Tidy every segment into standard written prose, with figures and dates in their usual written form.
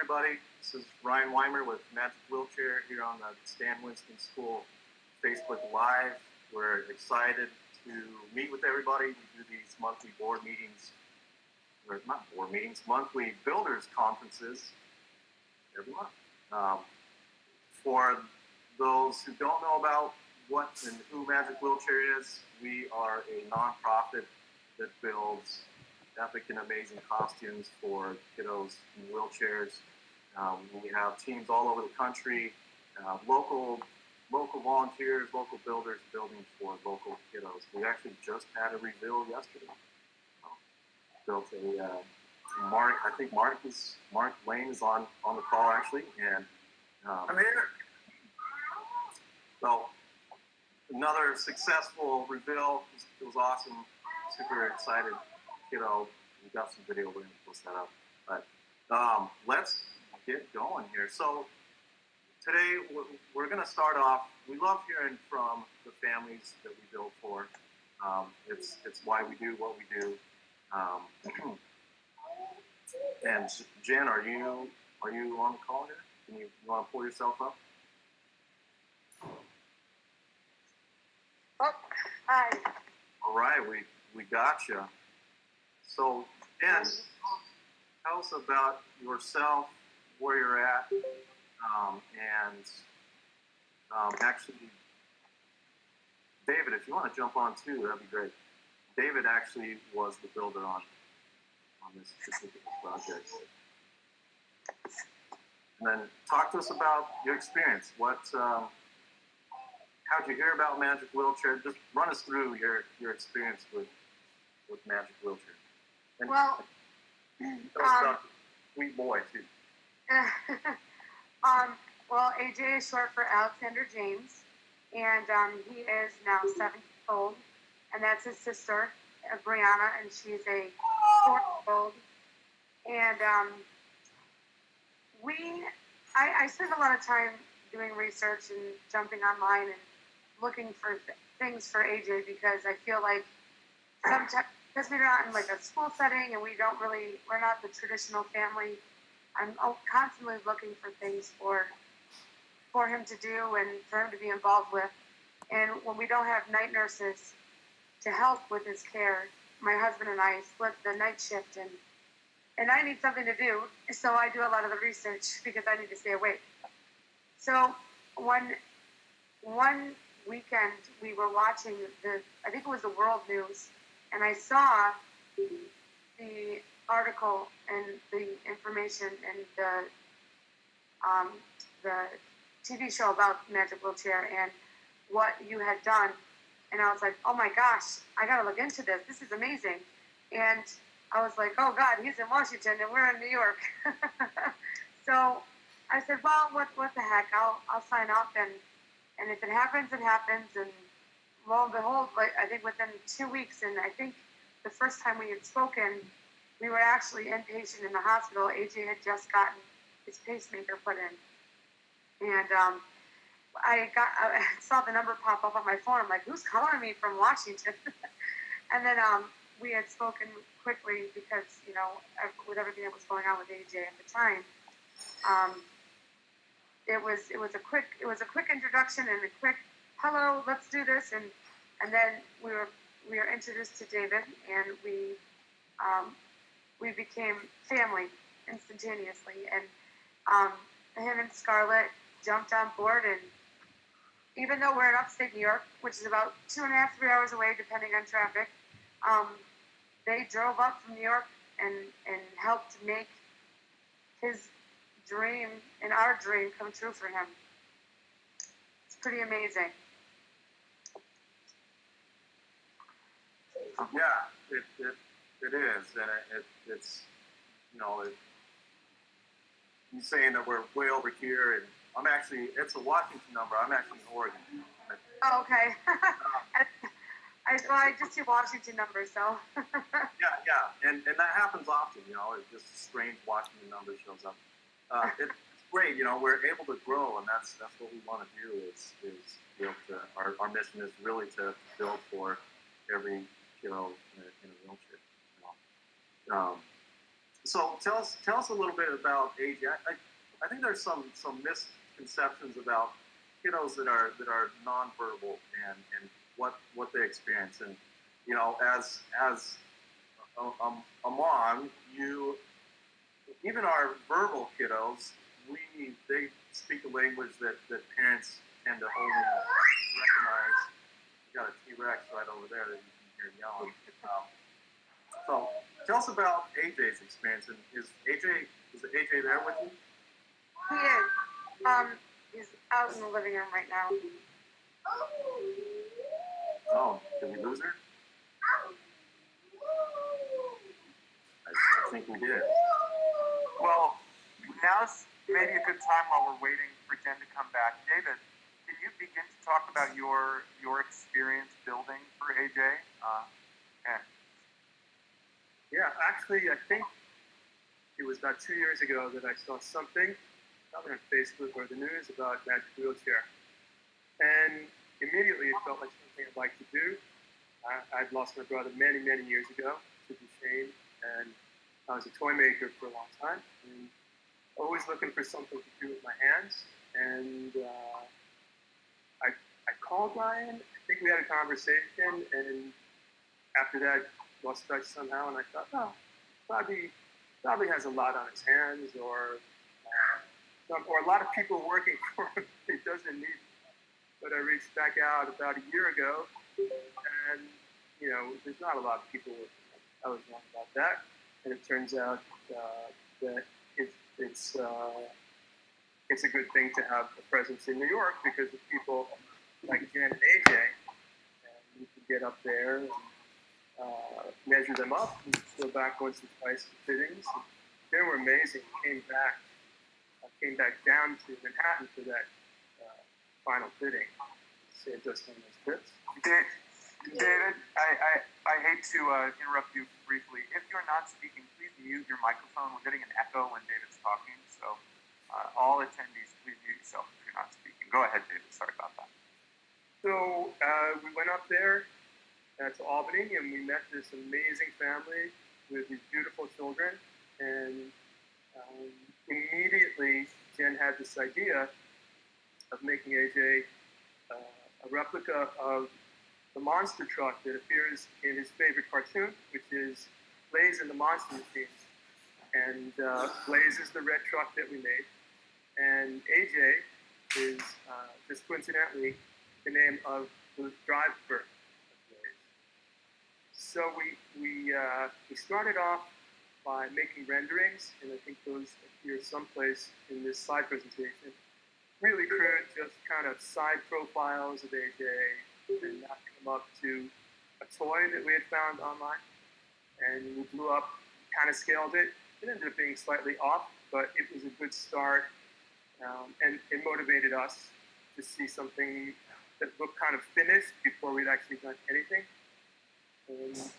everybody. This is Ryan Weimer with Magic Wheelchair here on the Stan Winston School Facebook Live. We're excited to meet with everybody. We do these monthly board meetings, or not board meetings, monthly builders conferences every month. For those who don't know about what and who Magic Wheelchair is, we are a nonprofit that builds epic and amazing costumes for kiddos in wheelchairs. We have teams all over the country, local volunteers, local builders building for local kiddos. We actually just had a reveal yesterday. Built a Mark. I think Mark Lane is on the call actually, and I'm here. So another successful reveal. It was awesome. Super excited. Kiddo, we got some video. We're gonna post that up. But let's get going here. So today we're gonna start off. We love hearing from the families that we build for. It's why we do what we do. And Jen, are you on the call here? Can you want to pull yourself up? Oh, hi. All right, we got you. So, Jen, tell us about yourself, where you're at, and actually, David, if you want to jump on too, that'd be great. David actually was the builder on this particular project. And then talk to us about your experience. How'd you hear about Magic Wheelchair? Just run us through your experience with Magic Wheelchair. And Well, tell us about Sweet Boy too. well, AJ is short for Alexander James, and he is now 7 years old, and that's his sister, Brianna, and she's a 4-year-old. And I spend a lot of time doing research and jumping online and looking for things for AJ because I feel like sometimes, because we're not in like a school setting and we're not the traditional family, I'm constantly looking for things for him to do and for him to be involved with. And when we don't have night nurses to help with his care, my husband and I split the night shift, and I need something to do, so I do a lot of the research because I need to stay awake. So one weekend we were watching I think it was the World News, and I saw the article and the information and the TV show about Magic Wheelchair and what you had done. And I was like, oh my gosh, I gotta look into this. This is amazing. And I was like, oh God, he's in Washington and we're in New York. So I said, well, what the heck? I'll sign up, and if it happens, it happens. And lo and behold, I think within 2 weeks, and I think the first time we had spoken, we were actually inpatient in the hospital. AJ had just gotten his pacemaker put in, and I saw the number pop up on my phone. I'm like, who's calling me from Washington? And then we had spoken quickly because, with everything that was going on with AJ at the time, it was a quick introduction and a quick hello, let's do this, and then we were introduced to David, and we became family instantaneously, and him and Scarlett jumped on board, and even though we're in upstate New York, which is about 2.5, 3 hours away, depending on traffic, they drove up from New York and helped make his dream and our dream come true for him. It's pretty amazing. Yeah, it is, and it's he's saying that we're way over here, and it's a Washington number. I'm actually in Oregon. Oh, okay. I just see Washington numbers, so. yeah, and that happens often. It's just a strange Washington number shows up. It's great. We're able to grow, and that's what we want to do. Is be able to. Our mission is really to build for every kiddo in a wheelchair. So tell us a little bit about AJ. I think there's some misconceptions about kiddos that are nonverbal and what they experience. And as a mom, you even our verbal kiddos, they speak a language that parents tend to only recognize. You got a T-Rex right over there that you can hear yelling. So tell us about AJ's experience. And is AJ there with you? He is. He's out in the living room right now. Oh, did we lose her? I think we did. Well, now's maybe a good time while we're waiting for Jen to come back. David, can you begin to talk about your experience building for AJ? Yeah, actually, I think it was about 2 years ago that I saw something, probably on Facebook or the news, about Magic Wheelchair. And immediately it felt like something I'd like to do. I'd lost my brother many, many years ago to the shame, and I was a toy maker for a long time, and always looking for something to do with my hands. And I called Ryan. I think we had a conversation, and after that, lost touch somehow, and I thought, oh, probably has a lot on his hands, or a lot of people working for him he doesn't need. But I reached back out about a year ago, and there's not a lot of people working. I was wrong about that, and it turns out that it's a good thing to have a presence in New York because of people like Jen and AJ, and you can get up there and measure them up and go back once or twice to fittings. They were amazing. I came back down to Manhattan for that final fitting. Saved us some of those trips. David, I hate to interrupt you briefly. If you're not speaking, please mute your microphone. We're getting an echo when David's talking, so all attendees, please mute yourself if you're not speaking. Go ahead, David. Sorry about that. So we went up there to Albany, and we met this amazing family with these beautiful children. And immediately, Jen had this idea of making AJ a replica of the monster truck that appears in his favorite cartoon, which is Blaze and the Monster Machines. And Blaze is the red truck that we made. And AJ is just coincidentally the name of the driver. So we started off by making renderings, and I think those appear someplace in this slide presentation. Really crude, just kind of side profiles of AJ, and that came up to a toy that we had found online, and we blew up, kind of scaled it. It ended up being slightly off, but it was a good start, and it motivated us to see something that looked kind of finished before we'd actually done anything. And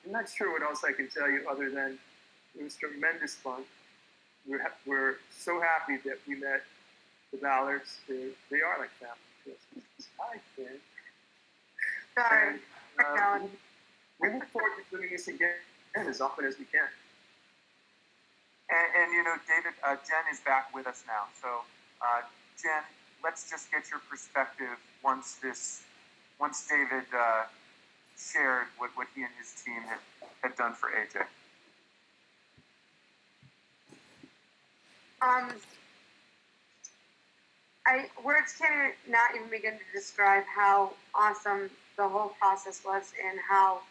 I'm not sure what else I can tell you other than it was tremendous fun. We're so happy that we met the Ballards. They are like family to us. Hi, Ken. Sorry. And, we look forward to doing this again as often as we can. And David, Jen is back with us now. So, Jen, let's just get your perspective once David shared what he and his team had done for AJ. Words cannot even begin to describe how awesome the whole process was and how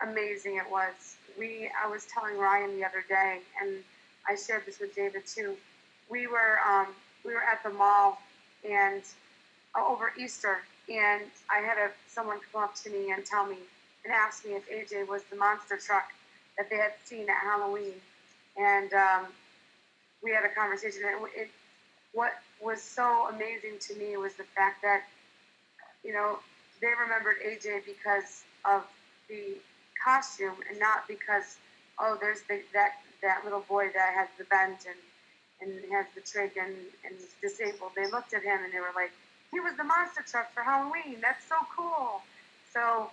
amazing it was. I was telling Ryan the other day, and I shared this with David too. We were at the mall and over Easter, and I had someone come up to me and tell me and ask me if AJ was the monster truck that they had seen at Halloween, and we had a conversation. And what was so amazing to me was the fact that they remembered AJ because of the costume and not because there's that little boy that has the bent and has the trig and is disabled. They looked at him and they were like, he was the monster truck for Halloween. That's so cool. So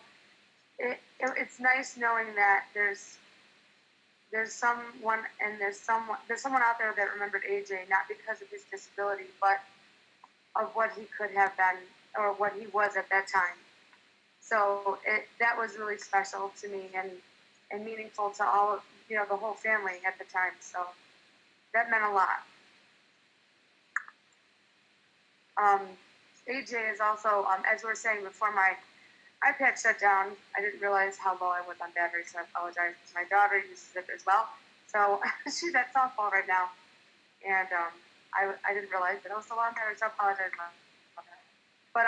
it's nice knowing that there's there's someone out there that remembered AJ not because of his disability, but of what he could have been or what he was at that time. So that was really special to me and meaningful to all of, the whole family at the time. So that meant a lot. AJ is also, as we were saying before, my iPad shut down. I didn't realize how low I was on battery, so I apologize. My daughter uses it as well. So she's at softball right now. And I didn't realize that I was so low on battery, so I apologize about that. But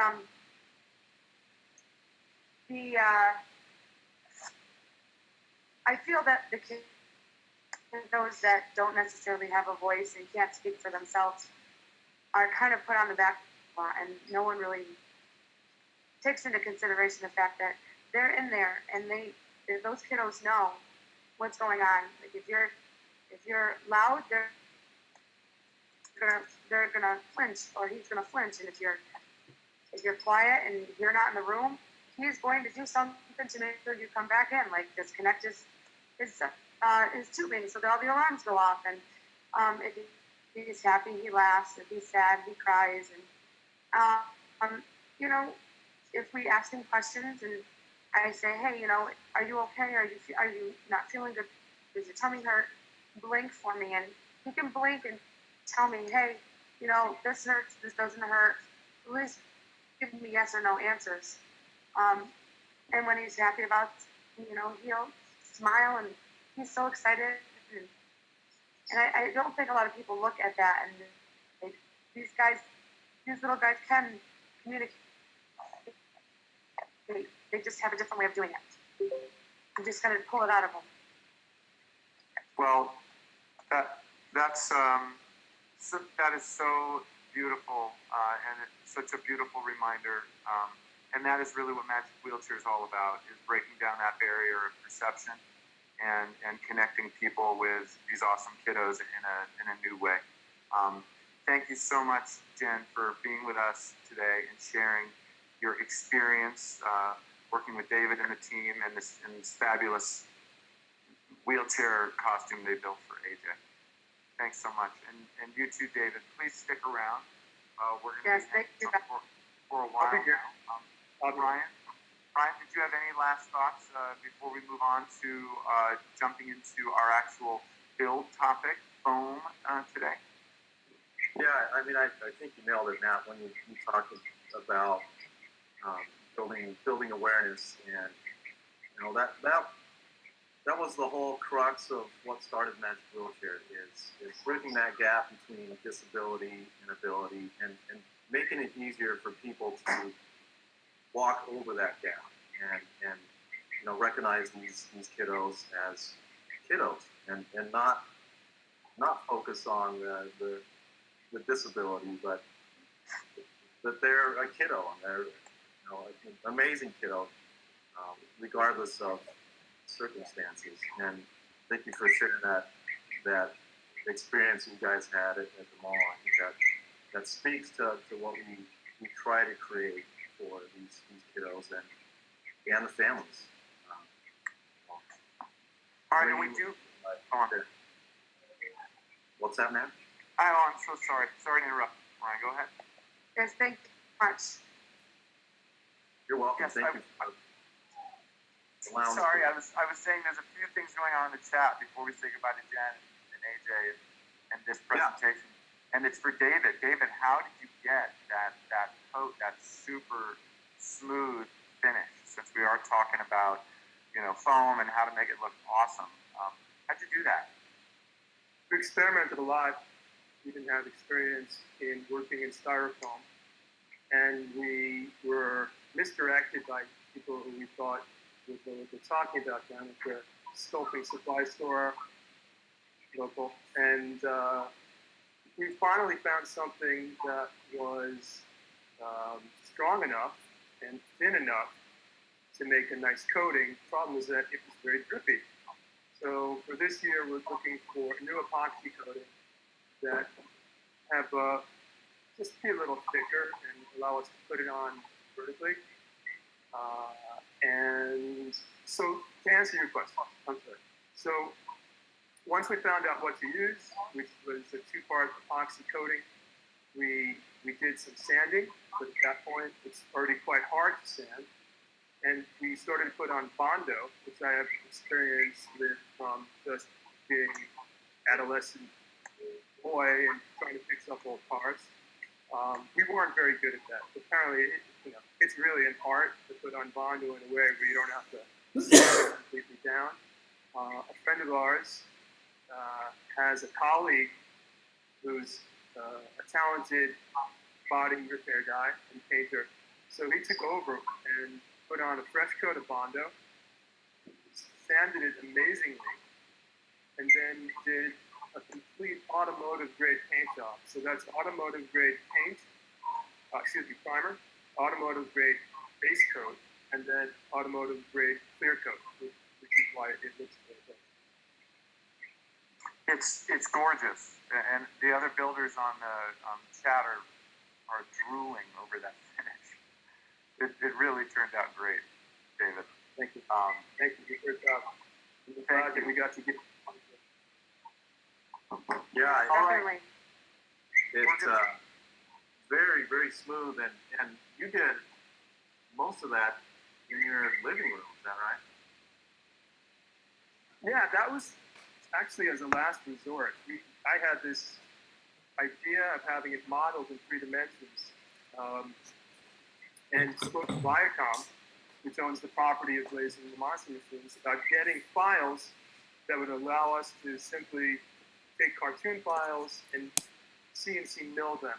I feel that the kids, those that don't necessarily have a voice and can't speak for themselves, are kind of put on the back burner, and no one really takes into consideration the fact that they're in there and those kiddos know what's going on. Like if you're loud, they're gonna flinch, or he's gonna flinch, and if you're quiet and you're not in the room, he's going to do something to make sure you come back in, like disconnect his tubing so that all the alarms go off. And if he's happy, he laughs. If he's sad, he cries. And if we ask him questions and I say, hey, are you okay? Are you not feeling good? Does your tummy hurt? Blink for me, and he can blink and tell me, hey, this hurts, this doesn't hurt. At least give me yes or no answers. And when he's happy about, he'll smile, and he's so excited. And I don't think a lot of people look at that, and these little guys can communicate. They just have a different way of doing it. You just kind of pull it out of them. Well, that is so beautiful, and it's such a beautiful reminder. And that is really what Magic Wheelchair is all about, is breaking down that barrier of perception and connecting people with these awesome kiddos in a new way. Thank you so much, Jen, for being with us today and sharing your experience working with David and the team and this fabulous wheelchair costume they built for AJ. Thanks so much. And you too, David. Please stick around. We're going to be for a while now. Ryan, did you have any last thoughts before we move on to jumping into our actual build topic, foam, today? Yeah, I mean, I think you nailed it, Matt, when you talked about building awareness, and that was the whole crux of what started Magic Wheelchair, is bridging that gap between disability and ability, and making it easier for people to walk over that gap and recognize these kiddos as kiddos, and not focus on the disability, but that they're a kiddo, and they're an amazing kiddo, regardless of circumstances. And thank you for sharing that experience you guys had at the mall. I think that speaks to what we try to create for these kiddos and the families. All right, and we do. What's that, man? I'm so sorry. Sorry to interrupt. Ryan, go ahead. Yes, thank you much. You're welcome. Yes, Thank you. Sorry, I was saying there's a few things going on in the chat before we say goodbye to Jen and AJ and this presentation. Yeah. And it's for David. David, how did you get that coat, that super smooth finish? Since we are talking about foam and how to make it look awesome, how'd you do that? We experimented a lot. We didn't have experience in working in styrofoam, and we were misdirected by people who we thought were talking about down at the sculpting supply store local. And we finally found something that was strong enough and thin enough to make a nice coating. The problem is that it was very drippy. So for this year, we're looking for a new epoxy coating that have just be a little thicker and allow us to put it on vertically. And so to answer your question, I'm sorry. So once we found out what to use, which was a 2-part epoxy coating, we did some sanding, but at that point it's already quite hard to sand. And we started to put on Bondo, which I have experience with from just being adolescent boy and trying to fix up old cars. We weren't very good at that. Apparently, it's really an art to put on Bondo in a way where you don't have to slow it completely down. A friend of ours has a colleague who's a talented body repair guy and painter. So he took over and put on a fresh coat of Bondo, sanded it amazingly, and then did a complete automotive grade paint job. So that's automotive grade paint, primer, automotive grade base coat, and then automotive grade clear coat, which is why it looks so good. It's gorgeous, and the other builders on chat are drooling over that finish. It really turned out great, David. Thank you. Thank you for your job. I'm glad that we got to get. Yeah, Definitely. it's very, very smooth, and you did most of that in your living room. Is that right? Yeah, that was actually as a last resort. I had this idea of having it modeled in 3 dimensions. And spoke to Viacom, which owns the property of Laser and Lamasi machines, about getting files that would allow us to simply take cartoon files and CNC mill them.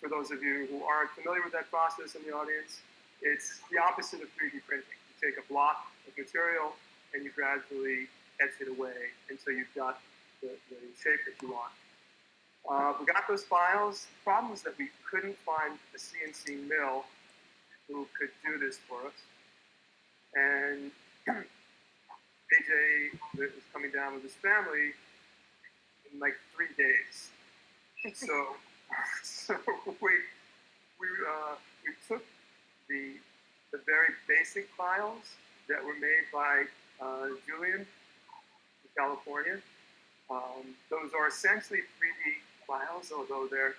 For those of you who aren't familiar with that process in the audience, it's the opposite of 3D printing. You take a block of material and you gradually etch it away until you've got the shape that you want. We got those files. The problem was that we couldn't find a CNC mill who could do this for us. And AJ was coming down with his family in like 3 days. So we took the very basic files that were made by Julian in California. Those are essentially 3D files, although they're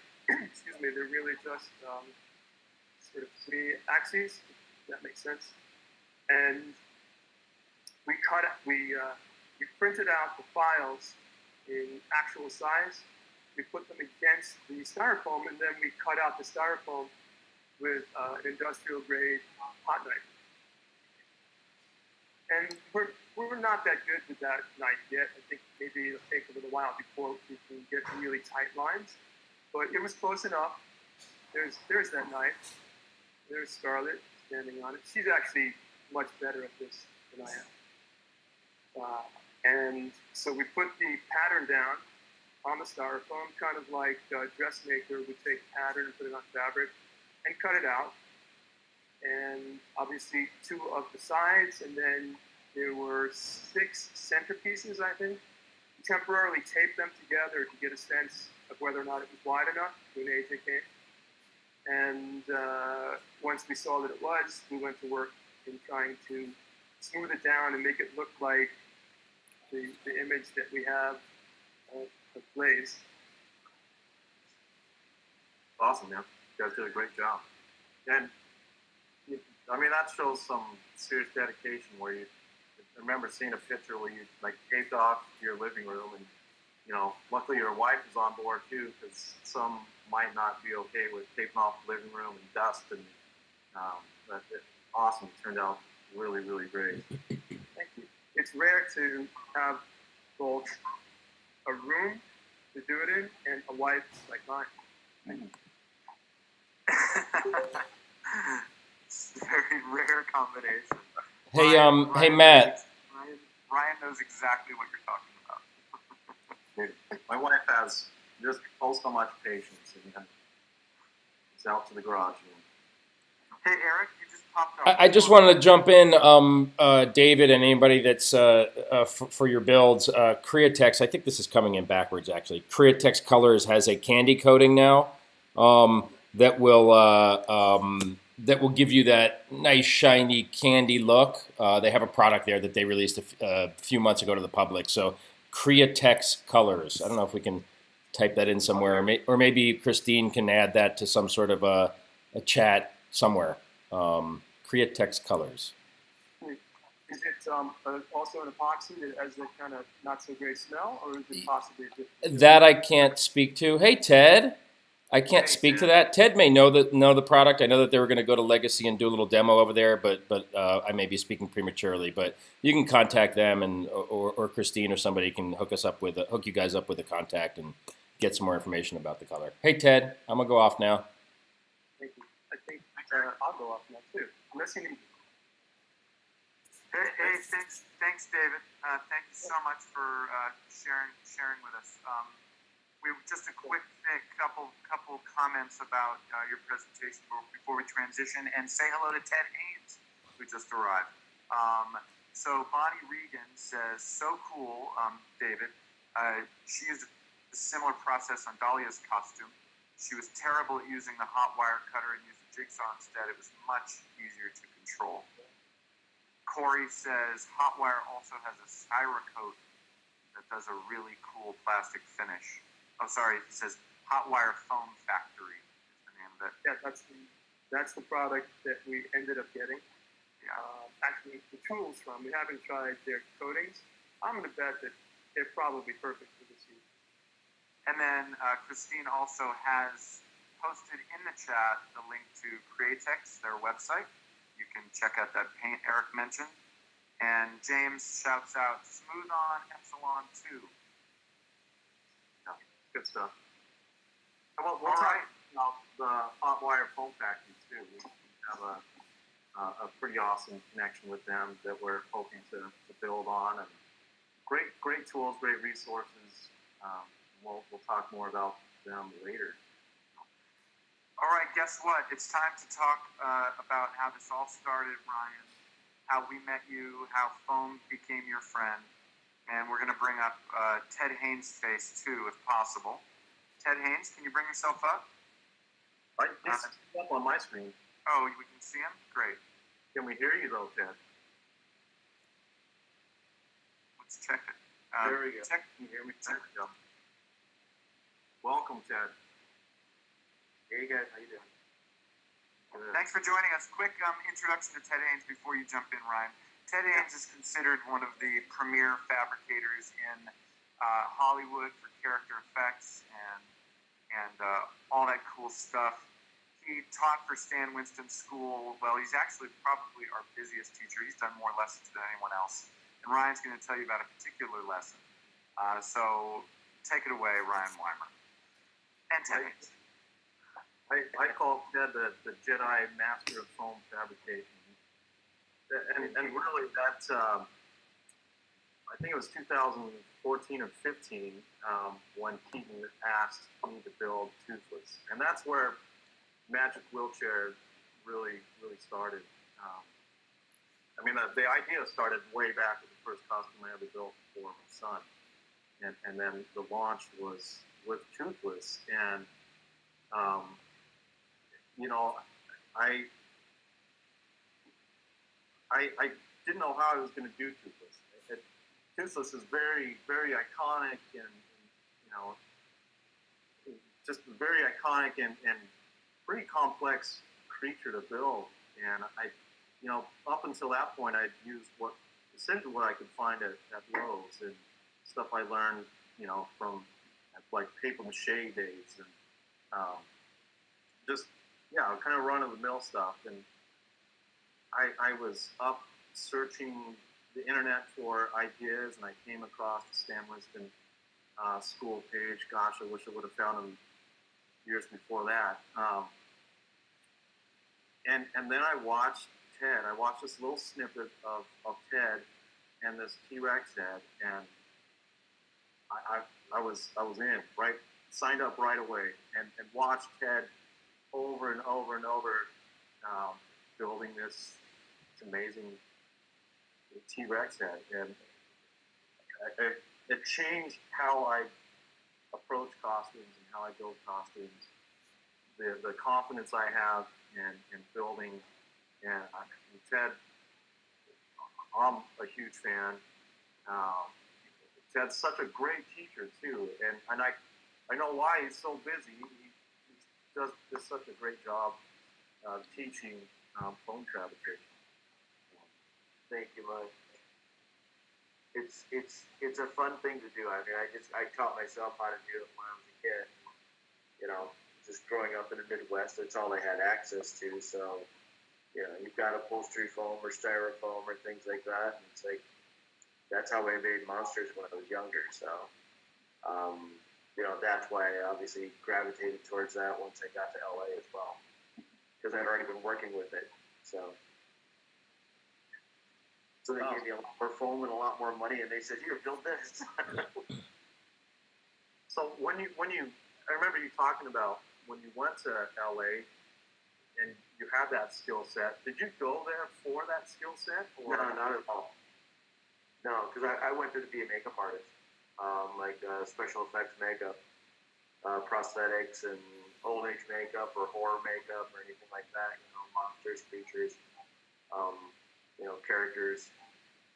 they're really just sort of 3 axes, if that makes sense. And we printed out the files in actual size. We put them against the styrofoam, and then we cut out the styrofoam with an industrial grade hot knife. And we're not that good with that knife yet. I think maybe it'll take a little while before we can get really tight lines. But it was close enough. There's that knife. There's Scarlett standing on it. She's actually much better at this than I am. And so we put the pattern down on the styrofoam, kind of like a dressmaker would take a pattern and put it on fabric and cut it out. And obviously 2 of the sides, and then there were 6 centerpieces, I think. We temporarily taped them together to get a sense of whether or not it was wide enough when AJ came. And once we saw that it was, we went to work in trying to smooth it down and make it look like the image that we have of Blaze. Awesome, man. You guys did a great job. And I mean, that shows some serious dedication where I remember seeing a picture where you like taped off your living room, and luckily your wife was on board too, because some might not be okay with taping off the living room and dust, and awesome. It turned out really, really great. Thank you. It's rare to have both a room to do it in and a wife like mine. It's a very rare combination. Hey, Ryan, hey, Matt. Ryan knows exactly what you're talking about. My wife has just so much patience, and it's out to the garage room. Hey, Eric, you just popped up. I just wanted to jump in, David, and anybody that's for your builds. Createx, I think this is coming in backwards, actually. Createx Colors has a candy coating now that will give you that nice, shiny candy look. They have a product there that they released a few months ago to the public. So Createx Colors. I don't know if we can type that in somewhere, or maybe Christine can add that to some sort of a chat somewhere. Createx Colors. Is it also an epoxy that has that kind of not so great smell, or is it possibly a different? That I can't speak to. Hey, Ted. I can't speak to that. Ted may know the product. I know that they were going to go to Legacy and do a little demo over there, but I may be speaking prematurely. But you can contact them, and or Christine or somebody can hook you guys up with a contact and get some more information about the color. Hey, Ted, I'm gonna go off now. Thank you. I think I'll go off now too. Unless you need. Hey, thanks, David. Thank you so much for sharing with us. We just a quick couple comments about your presentation before we transition, and say hello to Ted Haines, who just arrived. So Bonnie Regan says, so cool, David. She used a similar process on Dahlia's costume. She was terrible at using the hot wire cutter and used the jigsaw instead. It was much easier to control. Corey says, hot wire also has a Styrocoat that does a really cool plastic finish. Oh, sorry, he says Hot Wire Foam Factory is the name of it. Yeah, that's the product that we ended up getting. Yeah. Actually, the tools from. We haven't tried their coatings. I'm going to bet that they're probably perfect for this use. And then Christine also has posted in the chat the link to Createx, their website. You can check out that paint Eric mentioned. And James shouts out, Smooth On Epsilon 2. Good stuff. Well, we'll talk about the hot wire foam factory too. We have a pretty awesome connection with them that we're hoping to build on, and great tools, great resources. We'll talk more about them later. All right, guess what? It's time to talk about how this all started, Ryan. How we met you, how foam became your friend. And we're going to bring up Ted Haines' face, too, if possible. Ted Haines, can you bring yourself up? It's up on my screen. Oh, we can see him? Great. Can we hear you, though, Ted? Let's check it. There we go. Can you hear me? There we go. Welcome, Ted. Hey, guys. How you doing? Good. Thanks for joining us. Quick introduction to Ted Haines before you jump in, Ryan. Ted Haines is considered one of the premier fabricators in Hollywood for character effects and all that cool stuff. He taught for Stan Winston School. Well, he's actually probably our busiest teacher. He's done more lessons than anyone else. And Ryan's going to tell you about a particular lesson. So take it away, Ryan Weimer. And Ted Haines. I call Ted the Jedi Master of Foam Fabrication. And really, that's I think it was 2014 or 15 when Keaton asked me to build Toothless, and that's where Magic Wheelchair really started. I mean, the idea started way back with the first costume I ever built for my son, and then the launch was with Toothless, and you know, I didn't know how I was going to do Toothless. Toothless is very, very iconic and you know, just very iconic and pretty complex creature to build. And you know, up until that point, I'd used essentially what I could find at Lowe's and stuff I learned, you know, from like paper mache days and just, yeah, kind of run-of-the-mill stuff. And I was up searching the internet for ideas, and I came across the Stan Winston School page. Gosh, I wish I would have found them years before that. And then I watched Ted. I watched this little snippet of Ted and this T-Rex head, and I was in, right? Signed up right away and watched Ted over and over and over building this amazing T-Rex head, and it changed how I approach costumes and how I build costumes. The confidence I have in building, and Ted, I'm a huge fan. Ted's such a great teacher too, and I know why he's so busy. He does such a great job teaching foam fabrication. Thank you, Mike. It's a fun thing to do. I mean, I taught myself how to do it when I was a kid. You know, just growing up in the Midwest, that's all I had access to. So, you know, you've got upholstery foam or styrofoam or things like that. And it's like, that's how I made monsters when I was younger. So, you know, that's why I obviously gravitated towards that once I got to LA as well, because I'd already been working with it. So they gave me a lot more foam and a lot more money, and they said, "Here, build this." So when you, I remember you talking about when you went to LA and you had that skill set. Did you go there for that skill set? Or? No, not at all. No, because I went there to be a makeup artist, special effects makeup, prosthetics, and old age makeup or horror makeup or anything like that. You know, monsters, creatures, you know, characters.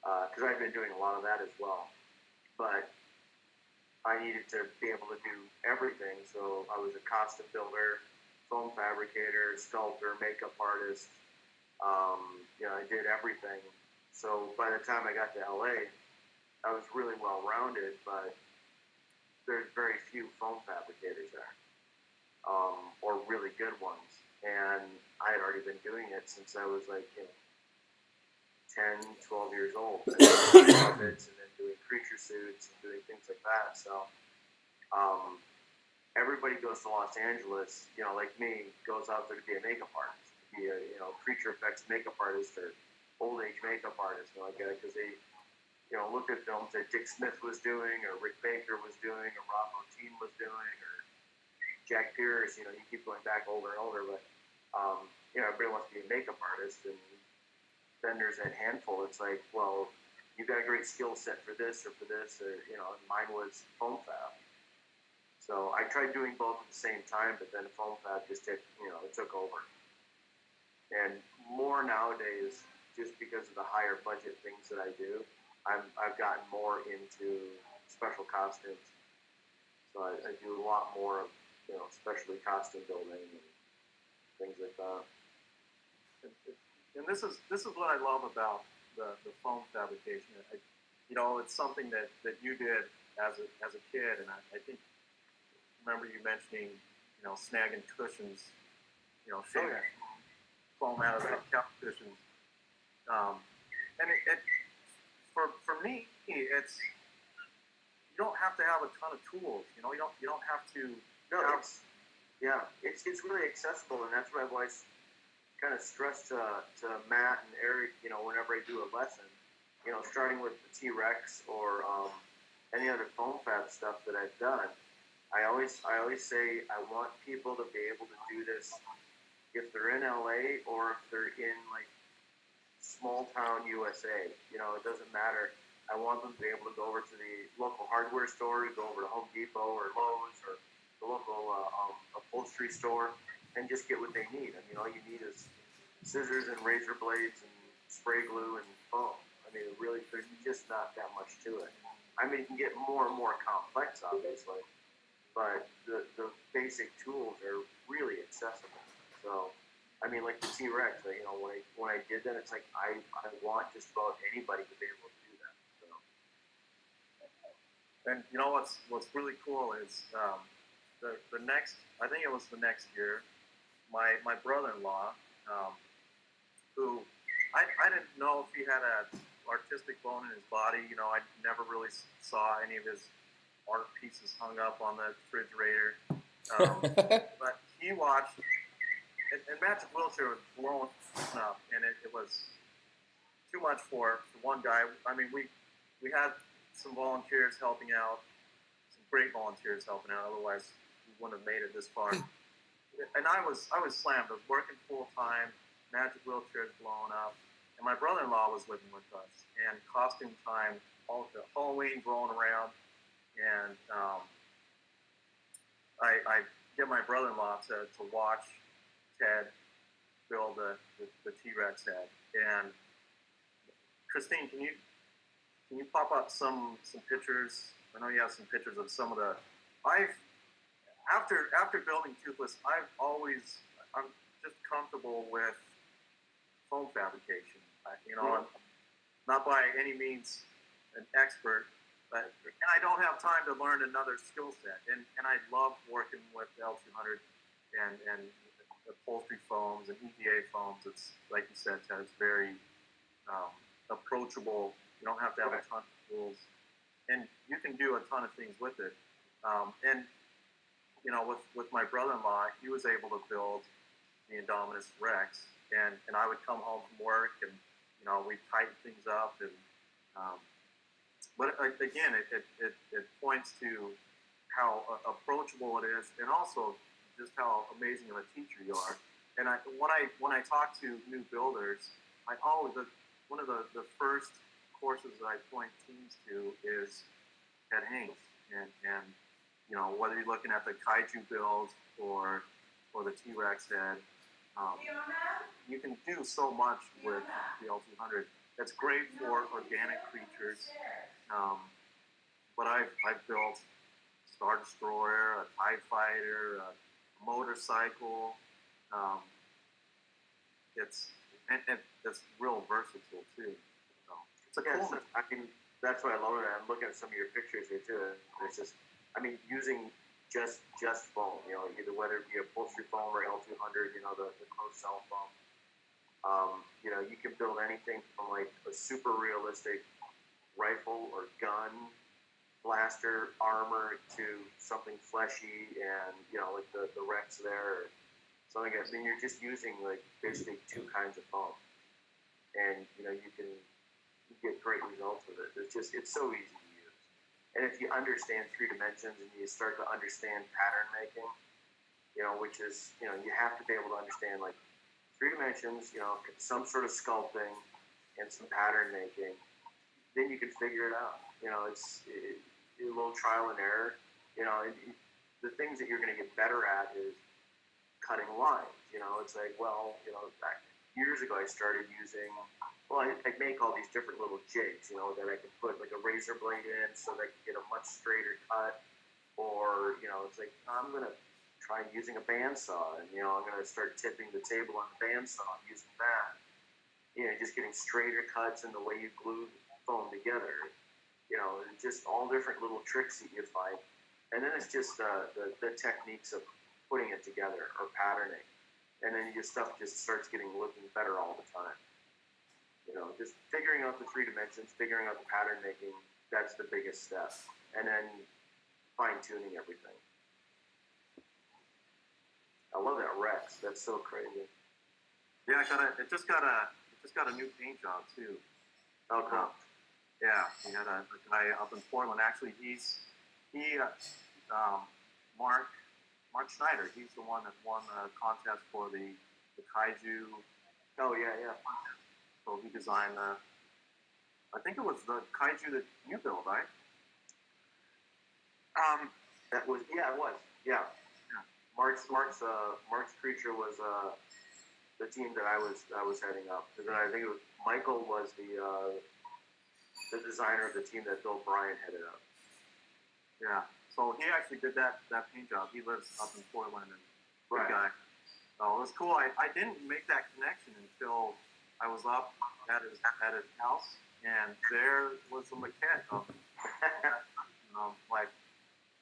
Because I've been doing a lot of that as well, but I needed to be able to do everything. So I was a costume builder, foam fabricator, sculptor, makeup artist. You know, I did everything. So by the time I got to LA, I was really well rounded, but there's very few foam fabricators there, or really good ones. And I had already been doing it since I was like, you know, 10, 12 years old, and doing puppets and then doing creature suits and doing things like that. So everybody goes to Los Angeles, you know, like me, goes out there to be a makeup artist, to be a, you know, creature effects makeup artist or old age makeup artist, you know, like that, because they, you know, looked at films that Dick Smith was doing, or Rick Baker was doing, or Rob Bottin was doing, or Jack Pierce. You know, you keep going back older and older, but you know, everybody wants to be a makeup artist, and then there's that handful. It's like, well, you got a great skill set for this, or you know, and mine was foam fab. So I tried doing both at the same time, but then foam fab just took over. And more nowadays, just because of the higher budget things that I do, I've gotten more into special costumes. So I do a lot more of, you know, especially costume building and things like that. And this is what I love about the foam fabrication. You know, it's something that you did as a kid, and I think remember you mentioning, you know, snagging cushions, you know, shaving foam out of the couch cushions. And it for me, it's, you don't have to have a ton of tools. You know, you don't have to. No, it's really accessible, and that's what I've always kind of stressed to Matt and Eric, you know, whenever I do a lesson, you know, starting with the T-Rex or any other foam fab stuff that I've done, I always say I want people to be able to do this if they're in LA or if they're in like small town USA. You know, it doesn't matter. I want them to be able to go over to the local hardware store, go over to Home Depot or Lowe's or the local upholstery store, and just get what they need. I mean, all you need is scissors and razor blades and spray glue and foam. I mean, really, there's just not that much to it. I mean, it can get more and more complex, obviously, but the basic tools are really accessible. So, I mean, like the T-Rex, you know, when I did that, it's like I want just about anybody to be able to do that. So. And you know what's really cool is the next, I think it was the next year, my brother-in-law, who I didn't know if he had an artistic bone in his body. You know, I never really saw any of his art pieces hung up on the refrigerator. But he watched, and Magic Wheelchair was blown up, and it was too much for one guy. I mean, we had some volunteers helping out, some great volunteers helping out. Otherwise, we wouldn't have made it this far. And I was slammed. I was working full time. Magic Wheelchair is blowing up, and my brother-in-law was living with us. And costume time, all the Halloween rolling around, and I get my brother-in-law to watch Ted build the T-Rex head. And Christine, can you can you pop up some pictures? I know you have some pictures of some of the. I've after building Toothless, I'm just comfortable with foam fabrication. I'm not by any means an expert, and I don't have time to learn another skill set. And I love working with L200 and upholstery foams and EVA foams. It's like you said, Ted, it's very approachable. You don't have to have a ton of tools, and you can do a ton of things with it. And with my brother-in-law, he was able to build the Indominus Rex, and I would come home from work, and we'd tighten things up, and but again, it points to how approachable it is, and also just how amazing of a teacher you are. And when I talk to new builders, one of the first courses that I point teams to is at Haines, and whether you're looking at the kaiju build or the T-Rex head, you can do so much with the L200. It's great for organic creatures, but I've built Star Destroyer, a TIE Fighter, a motorcycle. It's real versatile too. So it's a cool. I mean, that's what I love it. I'm looking at some of your pictures here too. It's just, using just foam, either whether it be upholstery foam or L200, the closed cell foam. You can build anything from like a super realistic rifle or gun, blaster, armor to something fleshy and, like the Rex there or something else. I mean, you're just using like basically two kinds of foam. And, you get great results with it. It's so easy to use. And if you understand 3 dimensions and you start to understand pattern making, which is, you have to be able to understand like 3 dimensions, some sort of sculpting and some pattern making, then you can figure it out. It's a little trial and error. The things that you're going to get better at is cutting lines. It's like, back years ago I started using, I'd make all these different little jigs, that I could put like a razor blade in so that I could get a much straighter cut. Or, it's like, I'm going to try using a bandsaw, and, I'm going to start tipping the table on the bandsaw using that. Just getting straighter cuts and the way you glue foam together. Just all different little tricks that you find. And then it's just the techniques of putting it together or patterning. And then your stuff just starts looking better all the time. Just figuring out the 3 dimensions, figuring out the pattern making, that's the biggest step. And then fine-tuning everything. I love that Rex. That's so crazy. Yeah, it just got a new paint job too. Oh, cool. Yeah, we had a guy up in Portland. Actually, Mark Schneider. He's the one that won the contest for the kaiju. Oh yeah. So he designed I think it was the kaiju that you built, right? It was. Yeah. Mark's creature was the team that I was heading up. And then I think it was Michael was the designer of the team that Bill Bryan headed up. Yeah. So he actually did that paint job. He lives up in Portland, and good Right. guy. So it was cool. I didn't make that connection until I was up at his house, and there was a maquette of him. Like,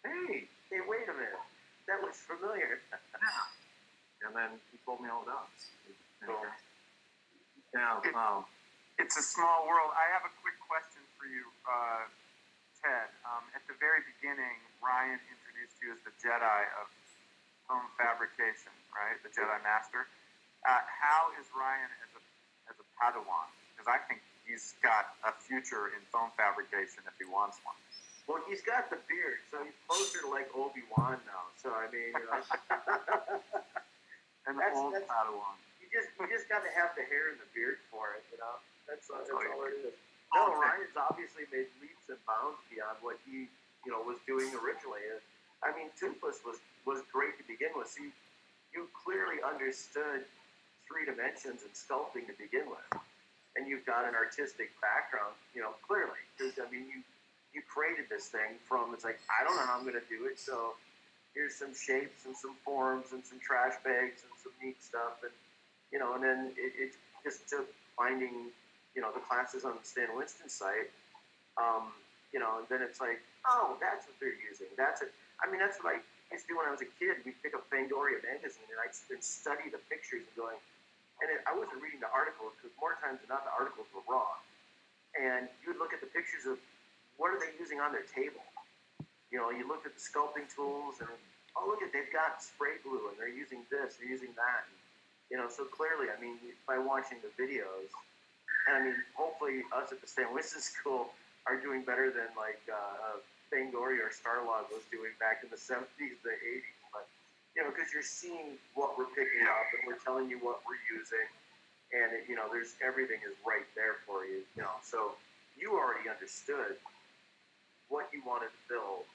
hey, wait a minute, that looks familiar. and then he told me all about it. Cool. Yeah. It's a small world. I have a quick question for you, Ted. At the very beginning, Ryan introduced you as the Jedi of foam fabrication, right? The Jedi Master. How is Ryan as a Padawan? Because I think he's got a future in foam fabrication if he wants one. Well, he's got the beard, so he's closer to like Obi-Wan now. So I mean, An old Padawan. You just got to have the hair and the beard for it, That's all it is. No, Ryan's obviously made leaps and bounds beyond what he, was doing originally. I mean, Toothless was great to begin with. So you clearly understood 3 dimensions and sculpting to begin with. and you've got an artistic background, clearly, because I mean, you created this thing from, it's like, I don't know how I'm going to do it, so here's some shapes and some forms and some trash bags and some neat stuff, and and then it just took finding the classes on the Stan Winston site, and then it's like, oh, that's what they're using. That's it. I mean, that's what I used to do when I was a kid. We'd pick up Fangoria magazine and I'd study the pictures and going, I wasn't reading the articles because more times than not the articles were wrong, and you'd look at the pictures of what are they using on their table. You looked at the sculpting tools and, oh, look at, they've got spray glue and they're using this, they're using that. So clearly, I mean, by watching the videos, and I mean, hopefully us at the Stan Winston School are doing better than like Fangoria or Starlog was doing back in the 70s, the 80s. But, because you're seeing what we're picking up and we're telling you what we're using. And, there's everything is right there for you, So you already understood what you wanted to build.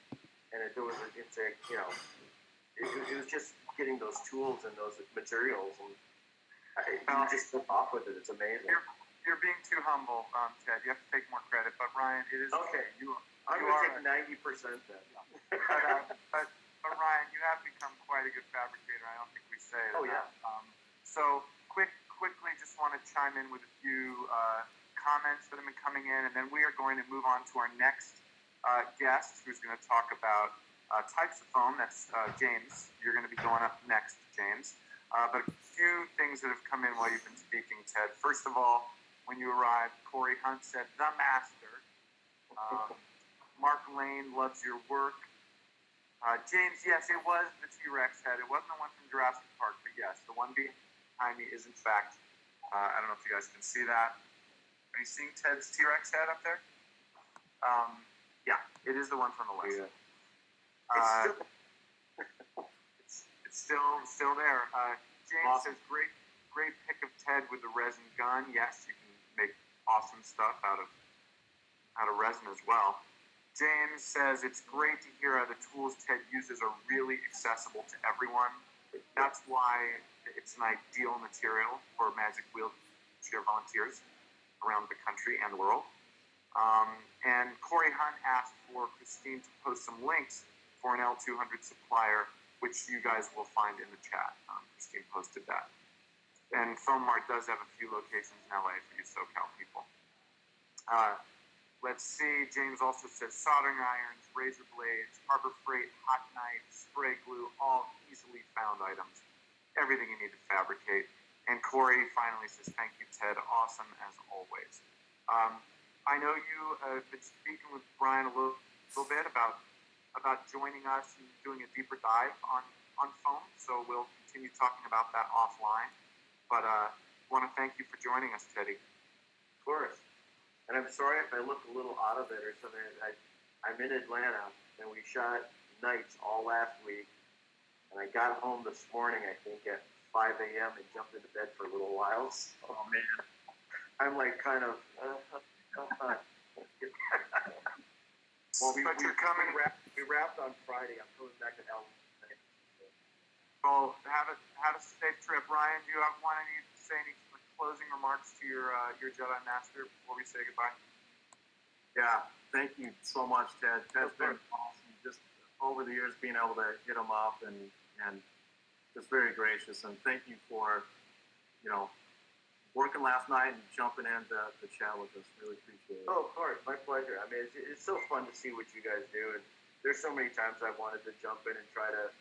And it was just getting those tools and those materials. And you just took off with it. It's amazing. You're being too humble, Ted. You have to take more credit. But Ryan, it is okay. I'm going to take 90% then. but Ryan, you have become quite a good fabricator. I don't think we say it. Oh yeah. So quickly, just want to chime in with a few comments that have been coming in, and then we are going to move on to our next guest, who's going to talk about types of foam. That's James. You're going to be going up next, James. But a few things that have come in while you've been speaking, Ted. First of all, when you arrived, Corey Hunt said, "The master." Mark Lane loves your work. James, yes, it was the T-Rex head. It wasn't the one from Jurassic Park, but yes, the one behind me is in fact, I don't know if you guys can see that. Are you seeing Ted's T-Rex head up there? Yeah, it is the one from the west. Yeah. It's still there. James Awesome. says, great pick of Ted with the resin gun. Yes, you can make awesome stuff out of resin as well. James says, it's great to hear how the tools Ted uses are really accessible to everyone. That's why it's an ideal material for Magic Wheelchair volunteers around the country and the world. And Corey Hunt asked for Christine to post some links for an L200 supplier, which you guys will find in the chat. Christine posted that. And Foam Mart does have a few locations in LA for you SoCal people. Let's see, James also says soldering irons, razor blades, Harbor Freight, hot knives, spray glue, all easily found items. Everything you need to fabricate. And Corey finally says, thank you, Ted. Awesome as always. I know you have been speaking with Brian a little bit about joining us and doing a deeper dive on foam, so we'll continue talking about that offline. But want to thank you for joining us, Teddy. Of course. And I'm sorry if I look a little out of it or something. I'm in Atlanta, and we shot nights all last week. And I got home this morning, I think, at 5 a.m. and jumped into bed for a little while. So, oh, man. I'm like kind of... Well, we wrapped on Friday. I'm coming back to LA. Well, have a safe trip. Ryan, do you want to say any closing remarks to your Jedi Master before we say goodbye? Yeah, thank you so much, Ted. Ted's been awesome. Just over the years, being able to hit him up and just very gracious. And thank you for, working last night and jumping in to chat with us. Really appreciate it. Oh, of course. My pleasure. I mean, it's so fun to see what you guys do. And there's so many times I wanted to jump in and try to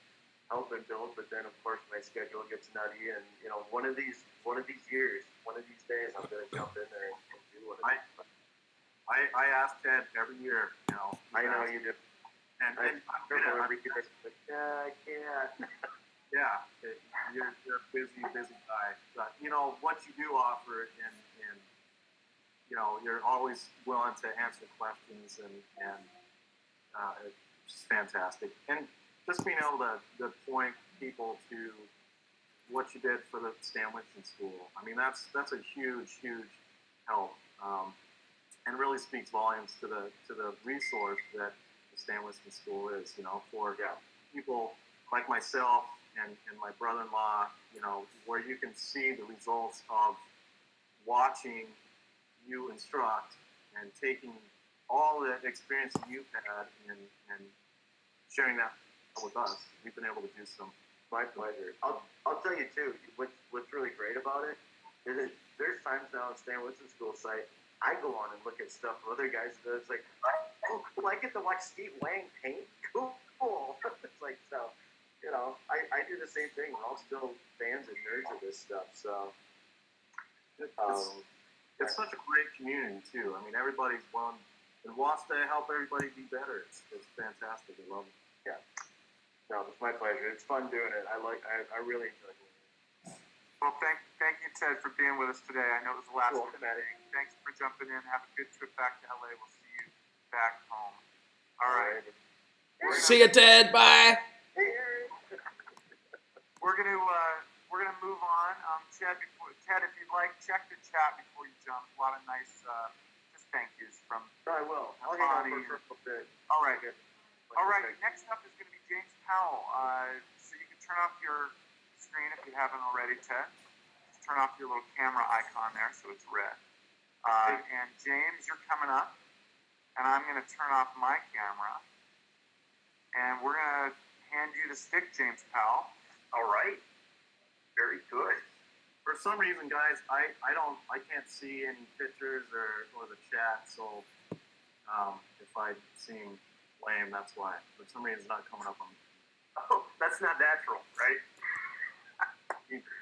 help and build, but then, of course, my schedule gets nutty. And, one of these years, one of these days, I'm going to jump in there and do what I ask Ted every year, I know you do. And I can't. Yeah, you're a busy guy. But, what you do offer, and you're always willing to answer questions, and it's just fantastic. And just being able to point people to what you did for the Stan Winston School. I mean, that's a huge help, and really speaks volumes to the resource that the Stan Winston School is. For people like myself and my brother-in-law, where you can see the results of watching you instruct and taking all the experience that you've had and sharing that with us. We've been able to do some. My pleasure. I'll tell you too. What's really great about it is that there's times now on Stan Winston School site, I go on and look at stuff for other guys that it's like, oh, cool, I get to watch Steve Lang paint. Cool. It's like, so, you know, I do the same thing. We're all still fans and nerds of this stuff. So, it's such a great community too. I mean, everybody's one and wants to help everybody be better. It's fantastic. I love it. Yeah. No, it's my pleasure. It's fun doing it. I really enjoy doing it. Well, thank you, Ted, for being with us today. I know it was the last Cool. one. Thanks for jumping in. Have a good trip back to LA. We'll see you back home. All right. See you, Ted. Bye. We're gonna move on. Ted, if you'd like, check the chat before you jump. A lot of nice just thank yous from. I will. I'll hang on for a little bit. All right. All right. Next up is going to be James Powell. So you can turn off your screen if you haven't already, Ted. Just turn off your little camera icon there so it's red. And James, you're coming up, and I'm going to turn off my camera, and we're going to hand you the stick, James Powell. All right. Very good. For some reason, guys, I can't see any pictures or the chat. So if I'm seeing lame, that's why. For some reason, it's not coming up on me. Oh, that's not natural, right?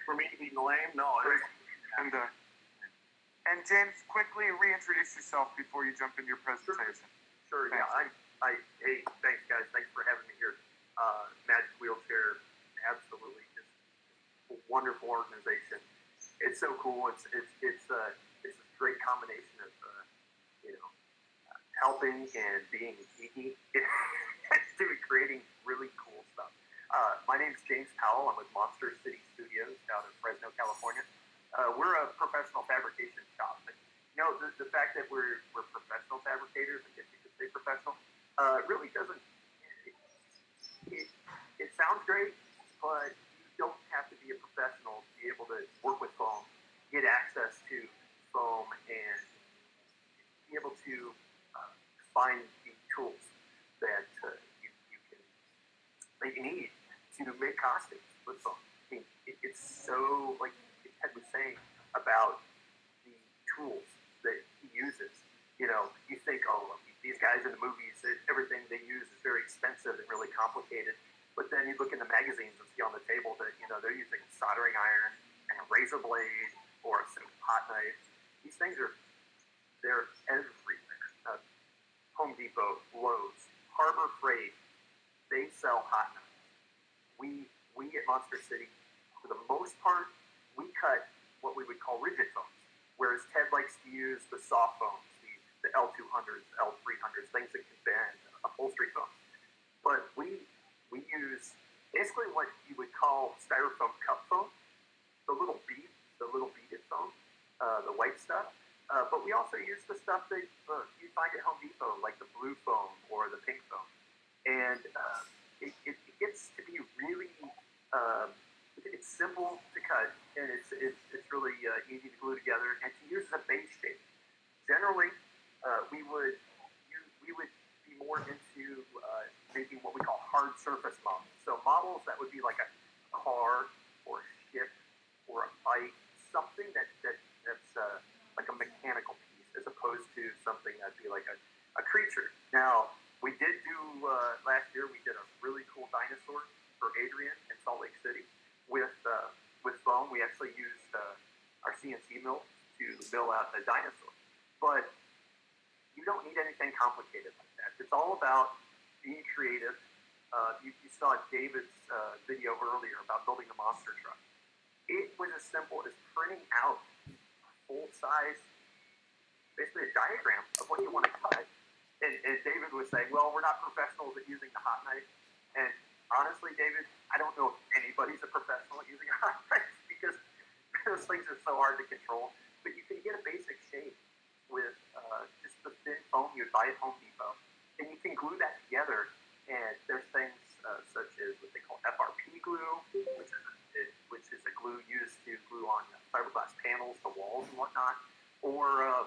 For me to be lame, no. And James, quickly reintroduce yourself before you jump into your presentation. Sure. Thanks. Yeah. Hey, thanks, guys. Thanks for having me here. Magic Wheelchair, absolutely just a wonderful organization. It's so cool. It's this great combination of helping and being geeky. Creating really cool stuff. My name is James Powell. I'm with Monster City Studios out of Fresno, California. We're a professional fabrication shop. But, the fact that we're professional fabricators, I guess you could say professional, really doesn't. It sounds great, but you don't have to be a professional to be able to work with foam, get access to foam, and be able to find the tools that you need to make costumes with foam. I mean, it's so, like Ted was saying, about the tools that he uses. You think, oh, these guys in the movies, everything they use is very expensive and really complicated. But then you look in the magazines and see on the table that, they're using a soldering iron and a razor blade or some hot knives. These things they're everywhere. Home Depot, Lowe's, Harbor Freight, they sell hot knives. We at Monster City, for the most part, we cut what we would call rigid foams, whereas Ted likes to use the soft foams, the L200s, L300s, things that can bend, upholstery foams. But we use basically what you would call styrofoam cup foam, the little beaded foam, the white stuff. But we also use the stuff that you find at Home Depot, like the blue foam or the pink foam. And it gets to be really, it's simple to cut, and it's really easy to glue together, and to use as a base shape. Generally, we would be more into making what we call hard surface models. So models that would be like a car or a ship or a bike, something that's like a mechanical piece, as opposed to something that'd be like a creature. Now, we did do last year. We did a really cool dinosaur for Adrian in Salt Lake City with foam. We actually used our CNC mill to mill out a dinosaur. But you don't need anything complicated like that. It's all about being creative. You saw David's video earlier about building a monster truck. It was as simple as printing out a full-size, basically a diagram of what you want to cut. And David was saying, well, we're not professionals at using the hot knife. And honestly, David, I don't know if anybody's a professional at using a hot knife because those things are so hard to control. But you can get a basic shape with just the thin foam you'd buy at Home Depot. And you can glue that together. And there's things such as what they call FRP glue, which is a glue used to glue on fiberglass panels to walls and whatnot. Or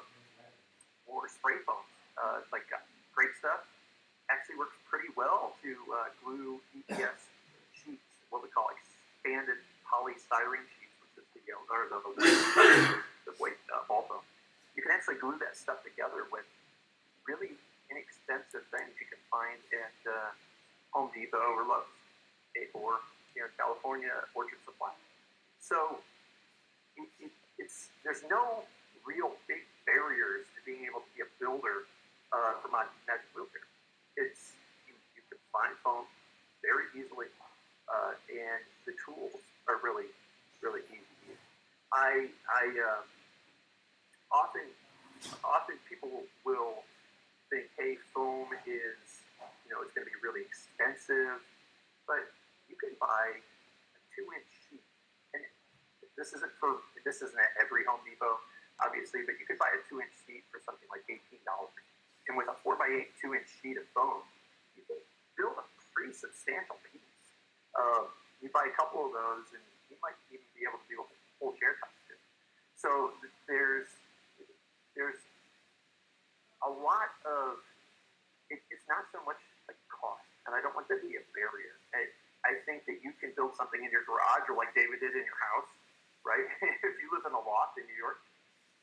banded polystyrene sheets, which is the yellow, or the white ball foam. You can actually glue that stuff together with really inexpensive things you can find at Home Depot or Lowe's, or here in California, Orchard Supply. So there's no real big barriers to being able to be a builder for my Magic Wheelchair. You can find foam very easily, and the tools are really, really easy to use. I often people will think, hey, foam is, it's going to be really expensive, but you can buy a 2-inch sheet, and this isn't at every Home Depot, obviously, but you could buy a 2-inch sheet for something like $18, and with a 4x8 2-inch sheet of foam, you can build a pretty substantial piece. You buy a couple of those, and you might even be able to do a whole chair costume. So there's a lot of it's not so much like cost, and I don't want that to be a barrier. I think that you can build something in your garage, or like David did in your house, right? If you live in a loft in New York,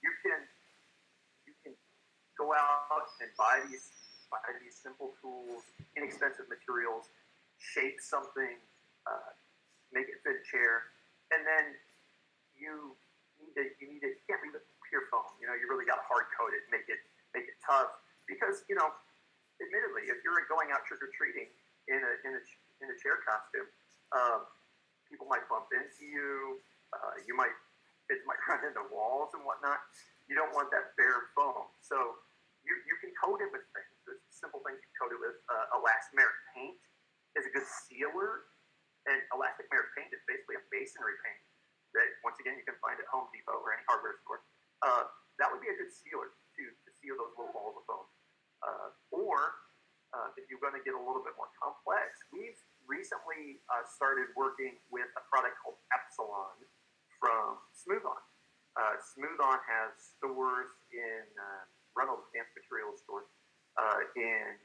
you can go out and buy these simple tools, inexpensive materials, shape something, make it fit a chair, and then you can't leave it pure foam. You really got to hard coat it, make it tough, because admittedly, if you're going out trick or treating in a chair costume, people might bump into you. Kids might run into walls and whatnot. You don't want that bare foam, so you can coat it with things. There's simple things you can coat it with. Elastomeric paint is a good sealer, and elastomeric paint is basically a masonry paint that, once again, you can find at Home Depot or any hardware store. That would be a good sealer to seal those little balls of foam. Or if you're going to get a little bit more complex, we've recently started working with a product called Epsilon from Smooth On. Smooth On has stores in Reynolds Advanced Materials stores in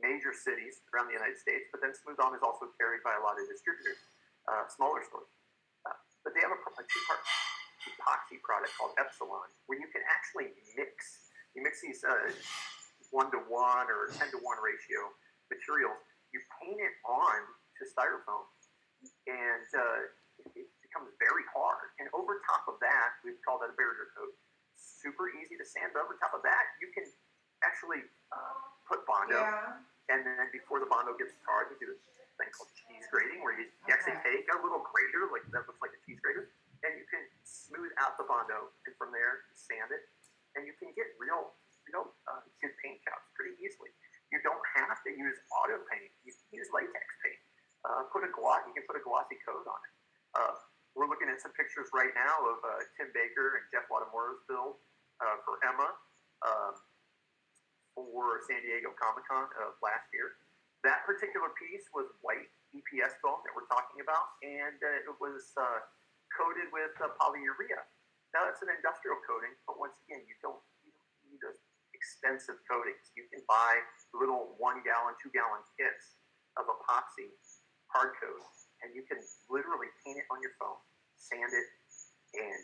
major cities around the United States, but then Smooth On is also carried by a lot of distributors, smaller stores. But they have a two-part epoxy product called Epsilon, where you can actually mix these 1-to-1 or 10-to-1 ratio materials. You paint it on to styrofoam, and it becomes very hard. And over top of that, we call that a barrier coat. Super easy to sand. Over top of that, you can actually put Bondo, and then before the Bondo gets charred, you do this thing called cheese grating, where you actually take a little grater, like that looks like a cheese grater, and you can smooth out the Bondo, and from there, you sand it, and you can get real good paint jobs pretty easily. You don't have to use auto paint. You can use latex paint. You can put a glossy coat on it. We're looking at some pictures right now of Tim Baker and Jeff Latamoro's build for Emma for San Diego Comic-Con of last year. That particular piece was white EPS foam that we're talking about, and it was coated with polyurea. Now, it's an industrial coating, but once again, you don't need those expensive coatings. You can buy little 1-gallon, 2-gallon kits of epoxy hard coat, and you can literally paint it on your foam, sand it, and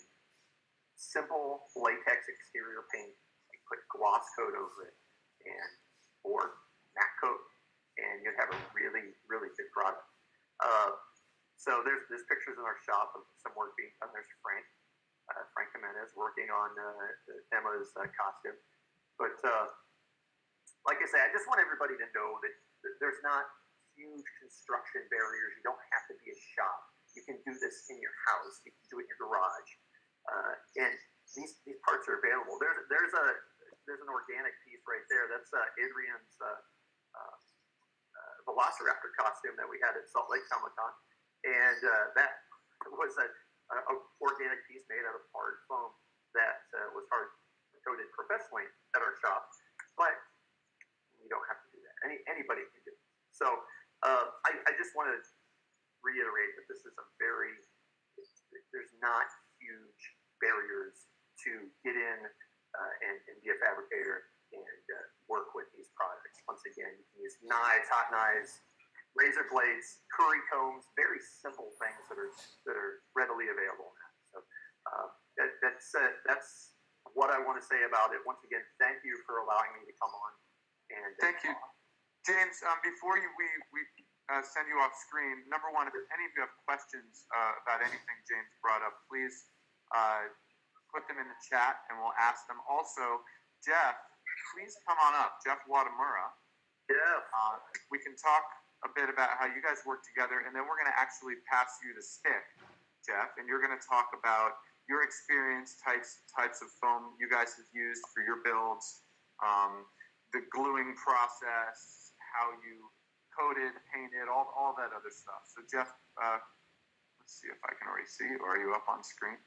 simple latex exterior paint. You put gloss coat over it, or matte coat, and you'd have a really, really good product. So there's pictures in our shop of some work being done. There's Frank Jimenez working on Emma's costume. But like I say, I just want everybody to know that there's not huge construction barriers. You don't have to be a shop. You can do this in your house. You can do it in your garage. And these parts are available. There's an organic piece right there. That's Adrian's Velociraptor costume that we had at Salt Lake Comic-Con. And that was an organic piece made out of hard foam that was hard coated professionally at our shop. But you don't have to do that. Anybody can do it. So I just want to reiterate that this is there's not huge barriers to get in and be a fabricator and work with these products. Once again, you can use knives, hot knives, razor blades, curry combs, very simple things that are readily available now. So that's what I want to say about it. Once again, thank you for allowing me to come on. And thank you, James. Before we send you off screen, number one, if any of you have questions about anything James brought up, please put them in the chat and we'll ask them. Also, Jeff, please come on up. Jeff Watamura. Yeah. We can talk a bit about how you guys work together, and then we're going to actually pass you the stick, Jeff, and you're going to talk about your experience, types of foam you guys have used for your builds, the gluing process, how you coated, painted, all that other stuff. So Jeff, let's see if I can already see you. Are you up on screen?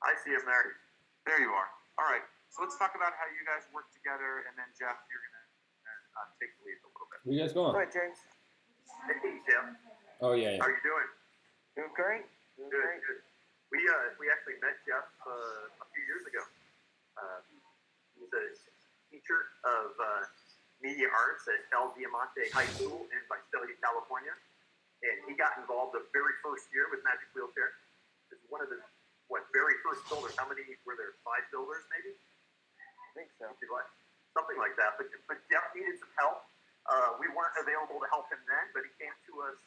I see him there. There you are. All right. So let's talk about how you guys work together, and then Jeff, you're going to take the lead a little bit. Where you guys going? Go ahead, James. Hey, Tim. Oh yeah. How are you doing? Doing great. Doing great. Good. We actually met Jeff a few years ago. He's a teacher of media arts at El Diamante High School in Visalia, California, and he got involved the very first year with Magic Wheelchair. It's one of the very first builders. How many were there? 5 builders, maybe? I think so. Something like that. But Jeff needed some help. We weren't available to help him then, but he came to us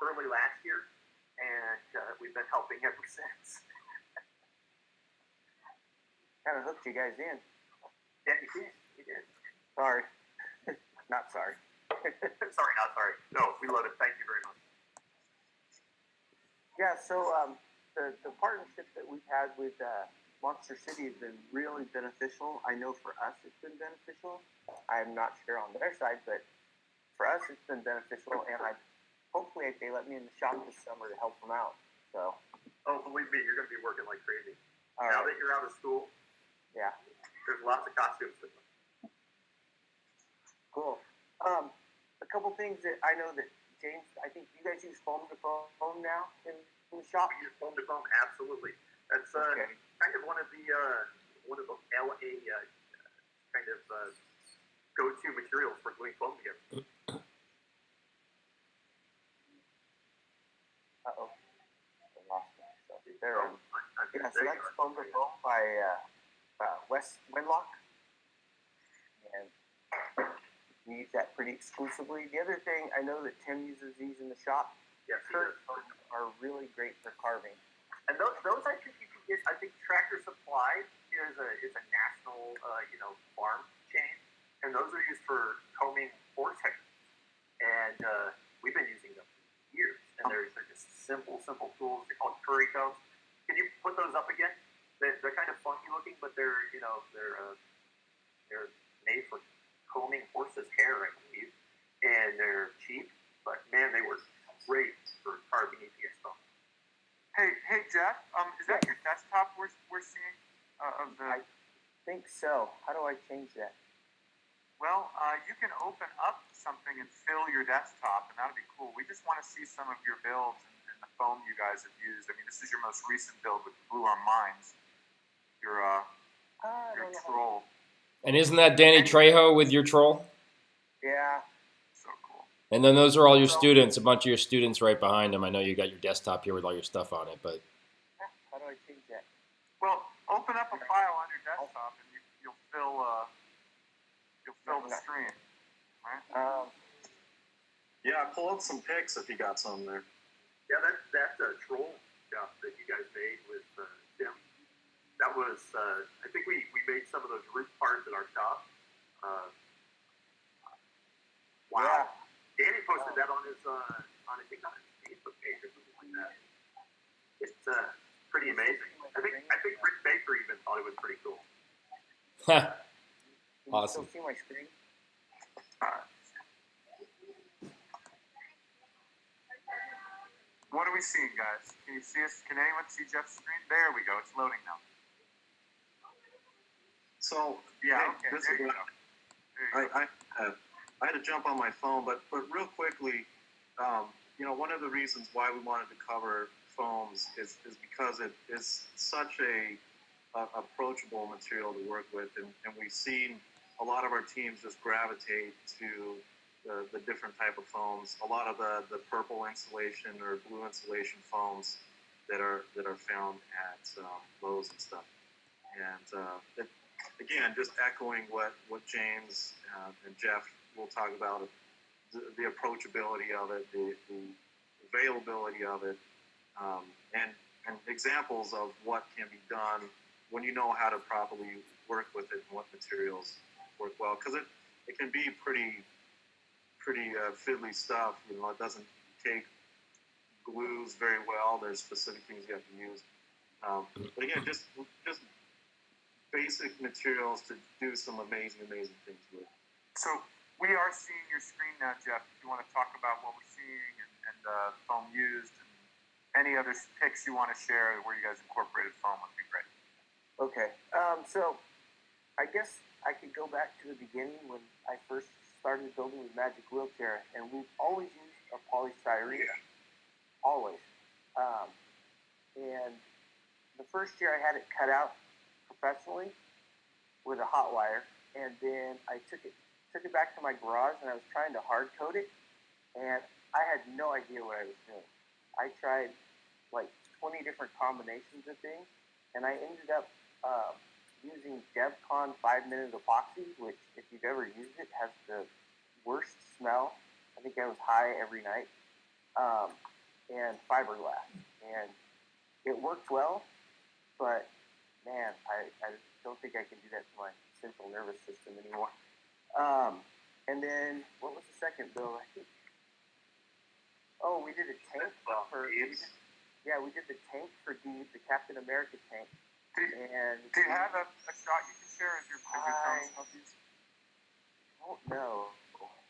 early last year, and we've been helping ever since. Kind of hooked you guys in. Yeah, he did. Sorry. Not sorry. Sorry, not sorry. No, we love it. Thank you very much. Yeah, so the partnership that we've had with Monster City has been really beneficial. I know for us it's been beneficial. I'm not sure on their side, but for us it's been beneficial, and hopefully they let me in the shop this summer to help them out. So. Oh, believe me, you're going to be working like crazy. All now right. that you're out of school, yeah, there's lots of costumes to them. Cool. A couple things that I know that James, I think you guys use foam to foam now in the shop. We use foam to foam, absolutely. That's Okay. kind of one of the LA kind of go-to materials for gluing foam together. Uh-oh. I lost myself. There. I'm Yeah, so there you that's are. foam to foam by West Winlock. And we use that pretty exclusively. The other thing, I know that Tim uses these in the shop. Yes, he Current does. foam are really great for carving. And those I think you can get. I think Tractor Supply is a national farm chain, and those are used for combing horse hair. And we've been using them for years. And they're just simple tools. They're called curry combs. Can you put those up again? They're kind of funky looking, but they're made for combing horses' hair, I believe, and they're cheap. But man, they were great for carving EPS foam. Hey, Jeff. Is that your desktop we're seeing of the? I think so. How do I change that? Well, you can open up something and fill your desktop, and that'd be cool. We just want to see some of your builds and the foam you guys have used. I mean, this is your most recent build with Blue on Mines. Your troll. And isn't that Danny Trejo with your troll? Yeah. So cool. And then those are all your students, a bunch of your students right behind them. I know you got your desktop here with all your stuff on it, but How do I change that? Well, open up a file on your desktop, and you'll fill the screen. Right? Yeah, pull up some pics if you got some there. Yeah, that's a troll stuff that you guys made with Tim. That was, I think we made some of those roof parts at our shop. Wow. Yeah. Danny posted that on his Facebook page or something like that. It's pretty amazing. I think Rick Baker even thought it was pretty cool. Can Awesome. you still see my screen? What are we seeing, guys? Can you see us? Can anyone see Jeff's screen? There we go. It's loading now. So Yeah. hey, Okay. this There is you what go. There you go. I had to jump on my phone, but real quickly, one of the reasons why we wanted to cover foams is because it is such a approachable material to work with, and we've seen a lot of our teams just gravitate to the different type of foams. A lot of the purple insulation or blue insulation foams that are found at Lowe's and stuff. And again, just echoing what James and Jeff will talk about, the approachability of it, the availability of it, and examples of what can be done when you know how to properly work with it and what materials work well. Because it can be pretty fiddly stuff. You know, it doesn't take glues very well. There's specific things you have to use. But again, just basic materials to do some amazing things with. So we are seeing your screen now, Jeff. If you want to talk about what we're seeing and foam used and any other pics you want to share where you guys incorporated foam would be great. Okay. So I guess I could go back to the beginning when I first started building the Magic Wheelchair, and we've always used a polystyrene. Yeah. Always. And the first year I had it cut out professionally with a hot wire, and then I took it back to my garage, and I was trying to hard coat it, and I had no idea what I was doing. I tried like 20 different combinations of things, and I ended up using DevCon 5-minute epoxy, which, if you've ever used it, has the worst smell. I think I was high every night. And fiberglass, and it worked well, but man, I don't think I can do that to my central nervous system anymore. And then what was the second bill? I think. Oh, we did a tank for. We did the tank for Dee, the Captain America tank. Do you have a shot you can share as you're telling us these? I don't know.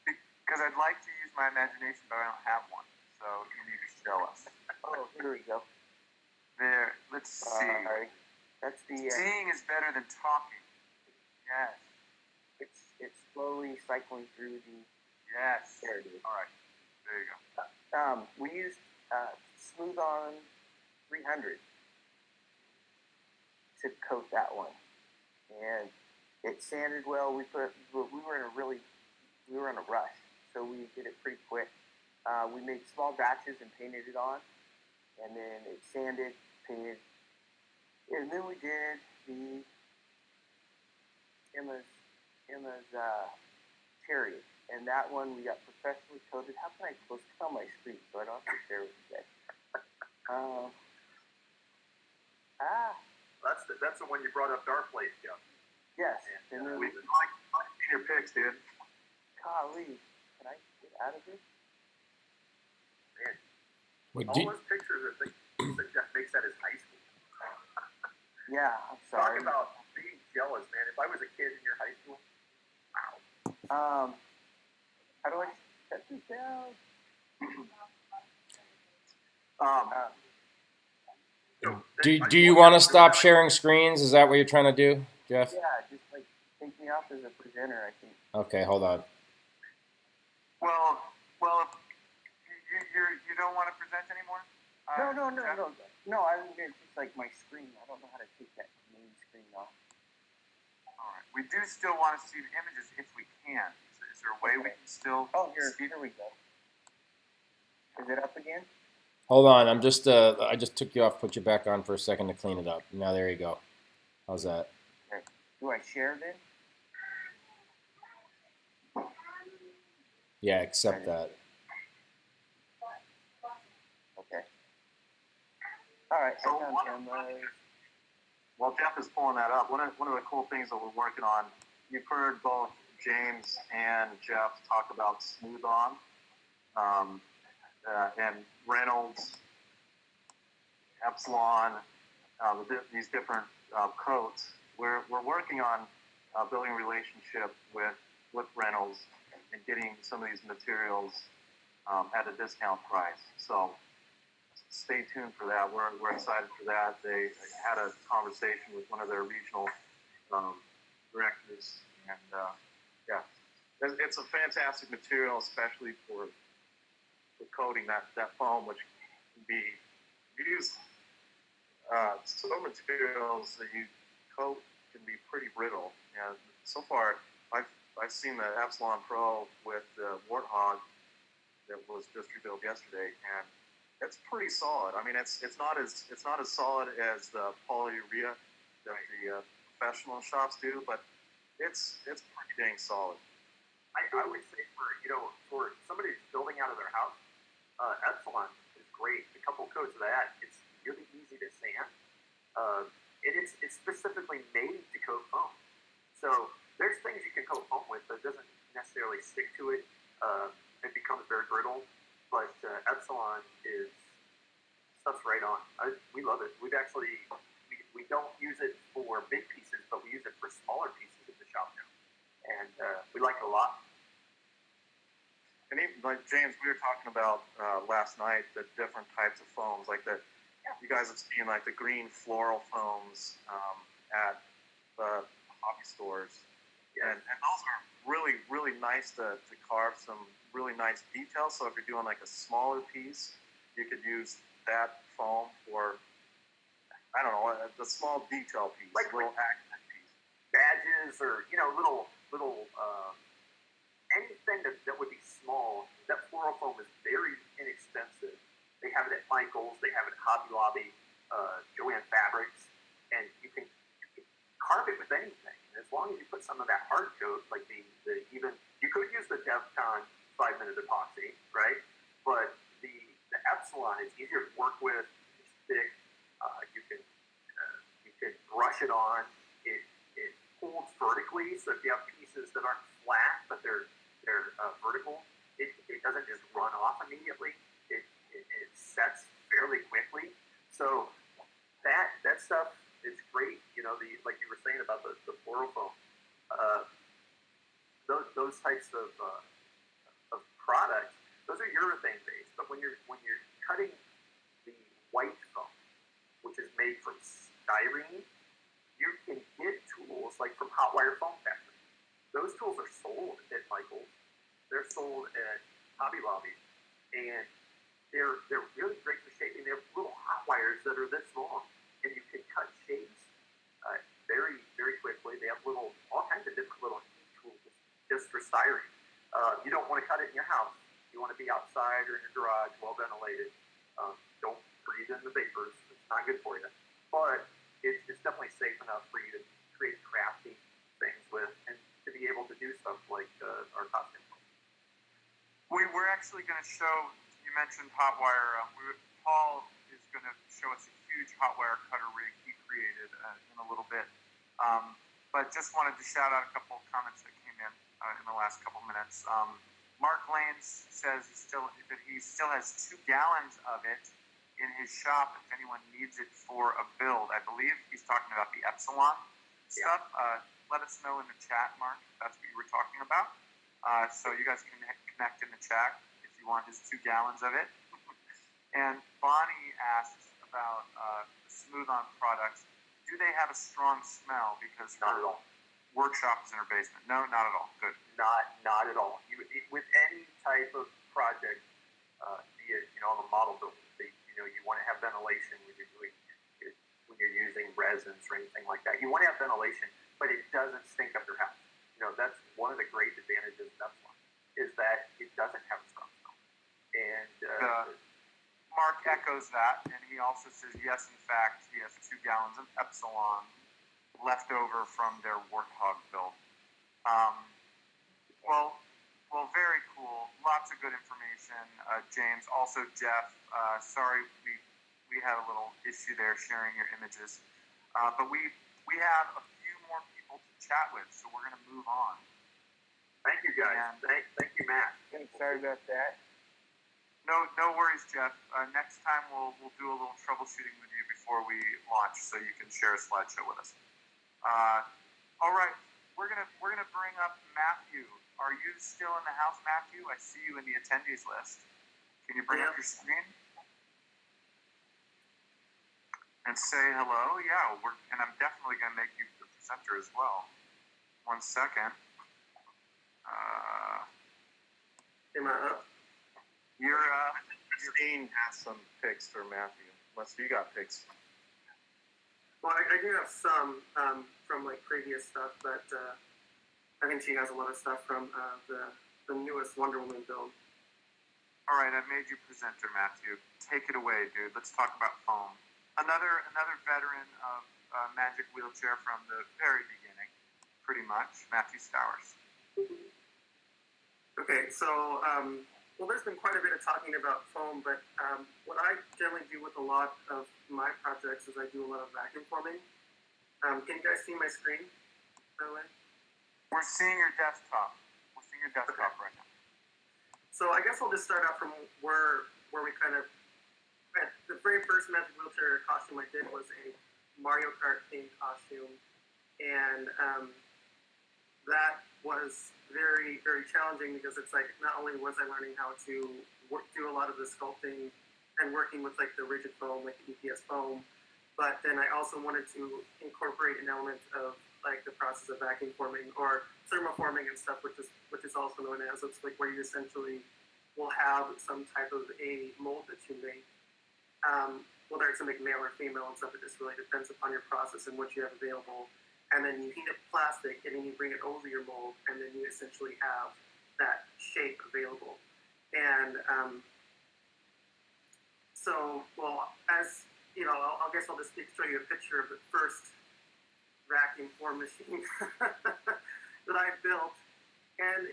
Because I'd like to use my imagination, but I don't have one. So you need to show us. Oh, here we go. There. Let's see. That's the. Seeing is better than talking. Yes. It's slowly cycling through the. Yes. There it is. All right. There you go. We used Smooth On 300 to coat that one, and it sanded well. We were in a rush, so we did it pretty quick. We made small batches and painted it on, and then it sanded, painted, and then we did the Emma's Cherry, and that one we got professionally coated. How can I post it on my screen so I don't have to share with you guys? That's the one you brought up, Dark Place, Jeff. Yes. And then we've been liking your pics, dude. Golly, can I get out of here? Man, Wait, all those pictures are things that Jeff makes at his high school. Yeah, I'm sorry. Talk about being jealous, man. If I was a kid in your high school, wow. How do I shut this down? Do you want to stop sharing screens? Is that what you're trying to do, Jeff? Yeah, just like take me off as a presenter, I think. Okay, hold on. Well, you don't want to present anymore? No. I was gonna just like my screen. I don't know how to take that main screen off. All right. We do still want to see the images if we can. Is there a way we can still? Oh, here we go. Is it up again? Hold on. I just took you off, put you back on for a second to clean it up. Now there you go. How's that? Okay. Do I share then? Yeah, accept that. Okay. All right. So while Jeff is pulling that up, one of the cool things that we're working on, you've heard both James and Jeff talk about Smooth On, and Reynolds, Epsilon, these different coats. We're working on building a relationship with Reynolds and getting some of these materials at a discount price. So stay tuned for that. We're excited for that. They had a conversation with one of their regional directors, and it's a fantastic material, especially for coating that foam, which can be used. Some materials that you coat can be pretty brittle, and so far I've seen the Epsilon Pro with the Warthog that was just rebuilt yesterday, and it's pretty solid. I mean, it's not as solid as the polyurea that the professional shops do, but it's pretty dang solid. I would say for somebody who's building out of their house, Epsilon is great. A couple coats of that, it's really easy to sand. And it's specifically made to coat foam. So there's things you can coat foam with that doesn't necessarily stick to it. It becomes very brittle. But Epsilon stuff's right on. We love it. We've actually, we don't use it for big pieces, but we use it for smaller pieces at the shop now. And we like it a lot. And even, like James, we were talking about last night, the different types of foams, like the, you guys have seen like the green floral foams at the hobby stores. Yeah. And those are really, really nice to carve some really nice details. So if you're doing like a smaller piece, you could use that foam for, I don't know, a small detail piece, like a little accent piece. Badges or, little anything that would be small. That floral foam is very inexpensive. They have it at Michael's, they have it at Hobby Lobby, Joanne Fabrics, and you can carve it with anything. And as long as you put some of that hard coat, like even you could use the DevCon 5-minute epoxy, right? But the Epsilon is easier to work with. It's thick. You can brush it on. It pulls vertically, so if you have pieces that aren't flat but they're vertical, it doesn't just run off immediately. It sets fairly quickly. So that stuff is great. Like you were saying about the floral foam. Those types of products, those are urethane based. But when you're cutting the white foam, which is made from styrene, you can get tools like from Hot Wire Foam Factory. Those tools are sold at Michael's. They're sold at Hobby Lobby, and they're really great for shaping. They have little hot wires that are this long, and you can cut shapes very, very quickly. They have all kinds of different little heat tools just for styrene. You don't want to cut it in your house. You want to be outside or in your garage, well ventilated. Don't breathe in the vapors. It's not good for you. But it's definitely safe enough for you to create crafty things with, and to be able to do stuff like our costume. We're actually going to show, you mentioned hot wire. Paul is going to show us a huge hot wire cutter rig he created in a little bit. But just wanted to shout out a couple of comments that came in the last couple minutes. Mark Lanes says that he still has 2 gallons of it in his shop if anyone needs it for a build. I believe he's talking about the Epsilon stuff. Let us know in the chat, Mark, if that's what you were talking about. So you guys can connect in the chat if you want his 2 gallons of it. And Bonnie asks about the Smooth-On products. Do they have a strong smell? Because not at all. Workshop is in her basement. No, not at all. Good. Not at all. With any type of project, be it on the model building, you want to have ventilation when you're using resins or anything like that. You want to have ventilation, but it doesn't stink up your house. That's one of the great advantages of Epsilon, is that it doesn't have a strong smell. And Mark echoes that, and he also says yes, in fact, he has 2 gallons of Epsilon left over from their Warthog build. Well, very cool. Lots of good information, James. Also, Jeff. Sorry, we had a little issue there sharing your images, but we have a few more people to chat with, so we're going to move on. Thank you, guys. Thank you, Matt. Sorry about that. No worries, Jeff. Next time we'll do a little troubleshooting with you before we launch, so you can share a slideshow with us. All right, we're gonna bring up Matthew. Are you still in the house, Matthew? I see you in the attendees list. Can you bring up your screen and say hello? Yeah, and I'm definitely gonna make you the presenter as well. 1 second. Am I up? Your Christine has some picks for Matthew. Unless you got picks. Well, I do have some from like previous stuff, but I think she has a lot of stuff from the newest Wonder Woman build. All right, I made you presenter, Matthew. Take it away, dude. Let's talk about foam. Another veteran of Magic Wheelchair from the very beginning, pretty much, Matthew Stowers. Okay, so well, there's been quite a bit of talking about foam, but what I generally do with a lot of my projects is I do a lot of vacuum forming. Can you guys see my screen, by the way? We're seeing your desktop. Right now. So I guess I'll just start out from where we kind of, the very first Magic Wheelchair costume I did was a Mario Kart themed costume, and that was very, very challenging because it's like not only was I learning how to do a lot of the sculpting and working with like the rigid foam, like the EPS foam, but then I also wanted to incorporate an element of like the process of vacuum forming or thermoforming and stuff, which is also known as, it's like where you essentially will have some type of a mold that you make, whether it's a male or female and stuff. It just really depends upon your process and what you have available. And then you heat up plastic, and then you bring it over your mold, and then you essentially have that shape available. And so, well, as you know, I guess I'll just show you a picture of the first vacuum form machine that I built. And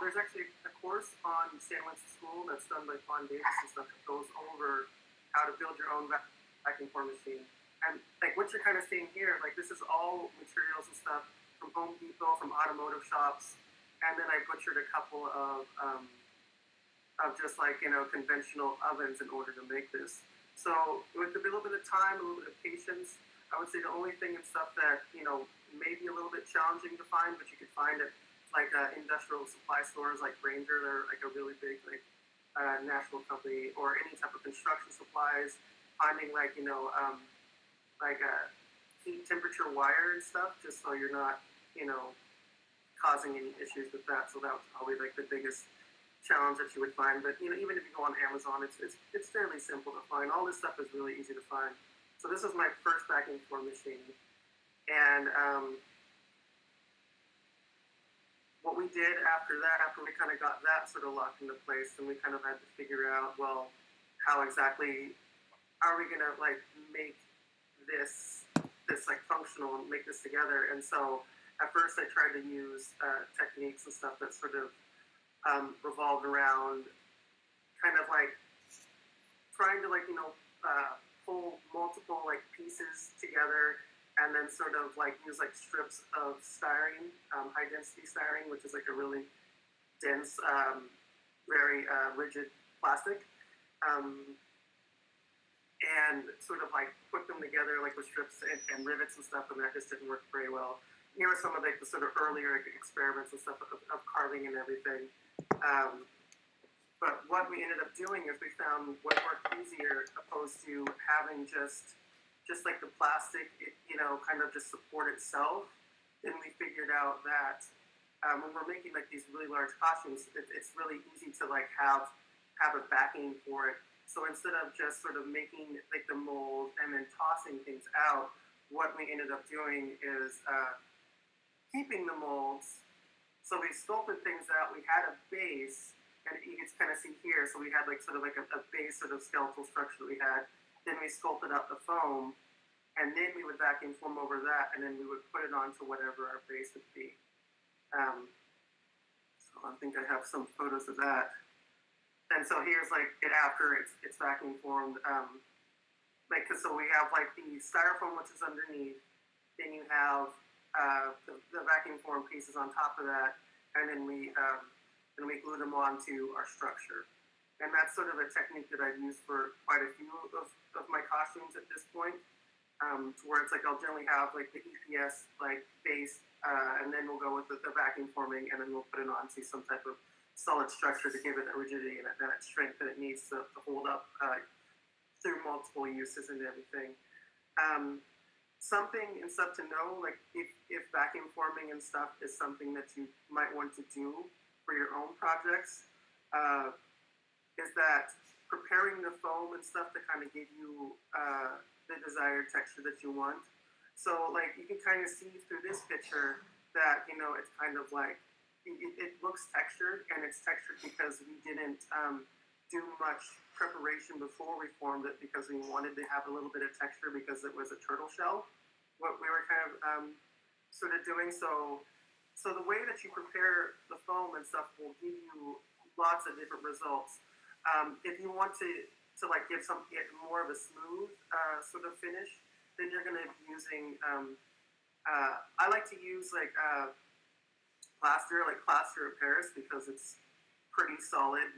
there's actually a course on Stan Winston School that's done by Fawn Davis and stuff that goes over how to build your own vacuum form machine. And like what you're kind of seeing here, like this is all materials and stuff from Home Depot, from automotive shops, and then I butchered a couple of just like, you know, conventional ovens in order to make this. So with a little bit of time, a little bit of patience, I would say the only thing and stuff that, you know, may be a little bit challenging to find, but you could find it like industrial supply stores like Ranger. They're like a really big like national company, or any type of construction supplies. Finding like, you know, like heat temperature wire and stuff, just so you're not, you know, causing any issues with that. So that was probably like the biggest challenge that you would find. But you know, even if you go on Amazon, it's fairly simple to find. All this stuff is really easy to find. So this was my first vacuum form machine, and what we did after that, after we kind of got that sort of locked into place, then we kind of had to figure out, well, how exactly are we gonna like make this like functional and make this together? And so at first I tried to use techniques and stuff that sort of revolved around kind of like trying to like, you know, pull multiple like pieces together, and then sort of like use like strips of styrene, high density styrene, which is like a really dense, very rigid plastic. And sort of like put them together like with strips and rivets and stuff, and that just didn't work very well. Here are some of like the sort of earlier experiments and stuff of carving and everything. But what we ended up doing is we found what worked easier, opposed to having just like the plastic, you know, kind of just support itself. Then we figured out that when we're making like these really large costumes, it's really easy to like have a backing for it. So instead of just sort of making like the mold and then tossing things out, what we ended up doing is keeping the molds. So we sculpted things out. We had a base, and you can kind of see here. So we had like sort of like a base sort of skeletal structure that we had. Then we sculpted out the foam, and then we would vacuum form over that, and then we would put it onto whatever our base would be. So I think I have some photos of that. And so here's like it after it's vacuum formed. Like, cause so we have like the styrofoam, which is underneath. Then you have the vacuum form pieces on top of that, and then we glue them onto our structure. And that's sort of a technique that I've used for quite a few of my costumes at this point. To where it's like I'll generally have like the EPS like base, and then we'll go with the vacuum forming, and then we'll put it onto some type of solid structure to give it that rigidity and that strength that it needs to hold up through multiple uses and everything. Something and stuff to know, like if vacuum forming and stuff is something that you might want to do for your own projects, is that preparing the foam and stuff to kind of give you the desired texture that you want. So like you can kind of see through this picture that, you know, it's kind of like, it looks textured, and it's textured because we didn't do much preparation before we formed it, because we wanted to have a little bit of texture because it was a turtle shell, what we were kind of sort of doing. So the way that you prepare the foam and stuff will give you lots of different results. If you want to like get more of a smooth sort of finish, then you're going to be using, I like to use like plaster of Paris, because it's pretty solid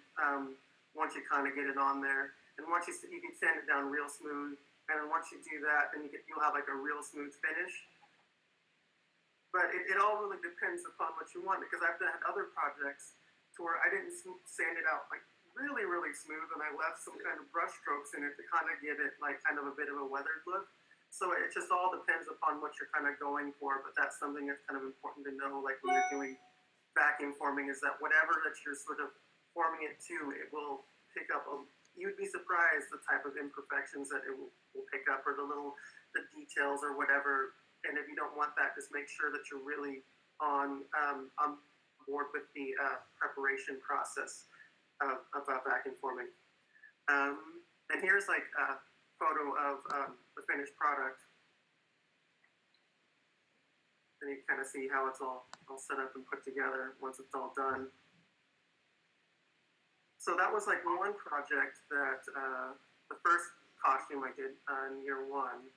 once you kind of get it on there. And once you can sand it down real smooth, and then once you do that, then you'll have like a real smooth finish. But it all really depends upon what you want, because I've done other projects to where I didn't sand it out like really, really smooth, and I left some kind of brush strokes in it to kind of give it like kind of a bit of a weathered look. So it just all depends upon what you're kind of going for, but that's something that's kind of important to know, like when you're doing vacuum forming, is that whatever that you're sort of forming it to, it will pick up. You'd be surprised the type of imperfections that it will pick up, or the details or whatever. And if you don't want that, just make sure that you're really on board with the preparation process of vacuum forming. And here's like a photo of the finished product. And you kind of see how it's all set up and put together once it's all done. So that was like one project that the first costume I did in year one.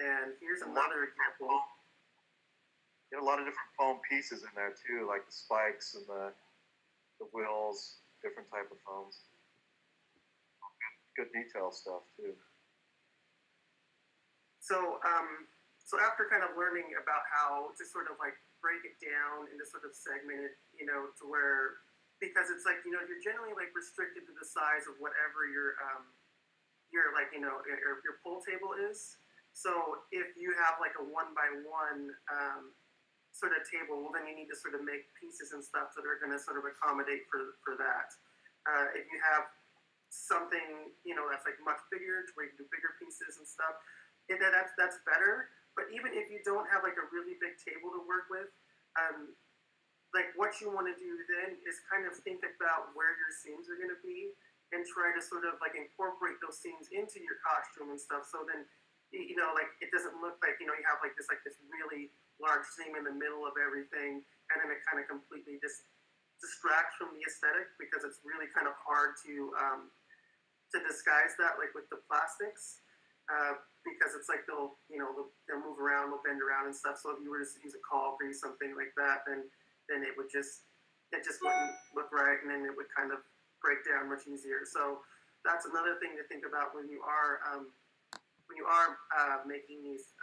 And here's another example. You had a lot of different foam pieces in there too, like the spikes and the wheels, different type of foams. Good detail stuff too. So after kind of learning about how to sort of like break it down and to sort of segment it, you know, to where, because it's like, you know, you're generally like restricted to the size of whatever your like, you know, your pull table is. So if you have like a 1x1 sort of table, well, then you need to sort of make pieces and stuff that are going to sort of accommodate for that. If you have something, you know, that's like much bigger, to where you can do bigger pieces and stuff, that's better. But even if you don't have like a really big table to work with, like what you want to do then is kind of think about where your seams are going to be, and try to sort of like incorporate those seams into your costume and stuff. So then, you know, like it doesn't look like, you know, you have like this really large seam in the middle of everything, and then it kind of completely just distracts from the aesthetic, because it's really kind of hard to disguise that, like with the plastics, because it's like they'll move around, they'll bend around and stuff. So if you were to use a caulk or something like that, then it just wouldn't look right, and then it would kind of break down much easier. So that's another thing to think about when you are making these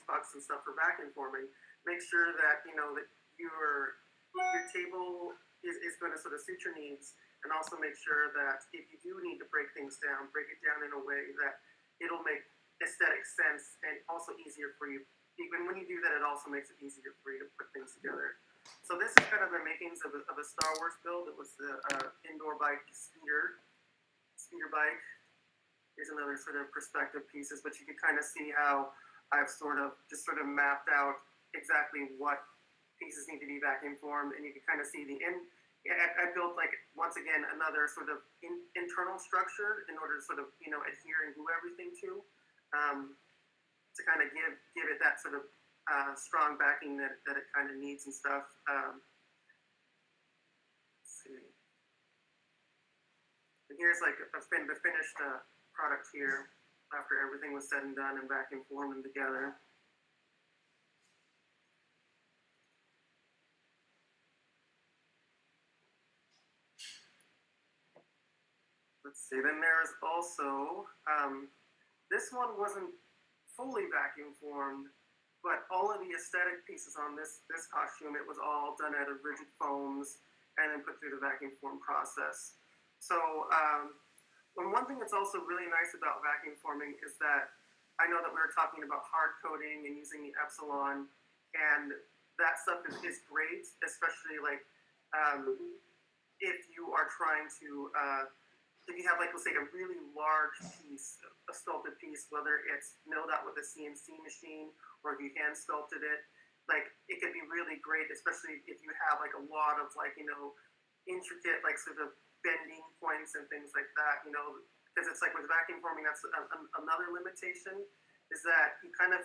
pucks and stuff for vacuum forming. Make sure that, you know, that your table is going to sort of suit your needs, and also make sure that if you do need to break things down, break it down in a way that it'll make aesthetic sense, and also easier for you. Even when you do that, it also makes it easier for you to put things together. So this is kind of the makings of a Star Wars build. It was the indoor bike speeder bike. Here's another sort of perspective pieces, but you can kind of see how I've sort of mapped out exactly what pieces need to be vacuum formed, and you can kind of see I built, like, once again, another sort of internal structure in order to sort of, you know, adhere and glue everything to kind of give it that sort of strong backing that it kind of needs and stuff. Let's see. And here's like the finished product here after everything was said and done and vacuum formed them together. Let's see, then there is also, this one wasn't fully vacuum formed, but all of the aesthetic pieces on this costume, it was all done out of rigid foams and then put through the vacuum form process. So one thing that's also really nice about vacuum forming is that I know that we were talking about hard coating and using the Epsilon, and that stuff is great, especially like if you are trying to if you have like, let's say, a really large piece, a sculpted piece, whether it's milled out with a CNC machine or if you hand sculpted it, like it could be really great, especially if you have like a lot of like, intricate like sort of bending points and things like that, because it's like with vacuum forming, that's another limitation, is that you kind of,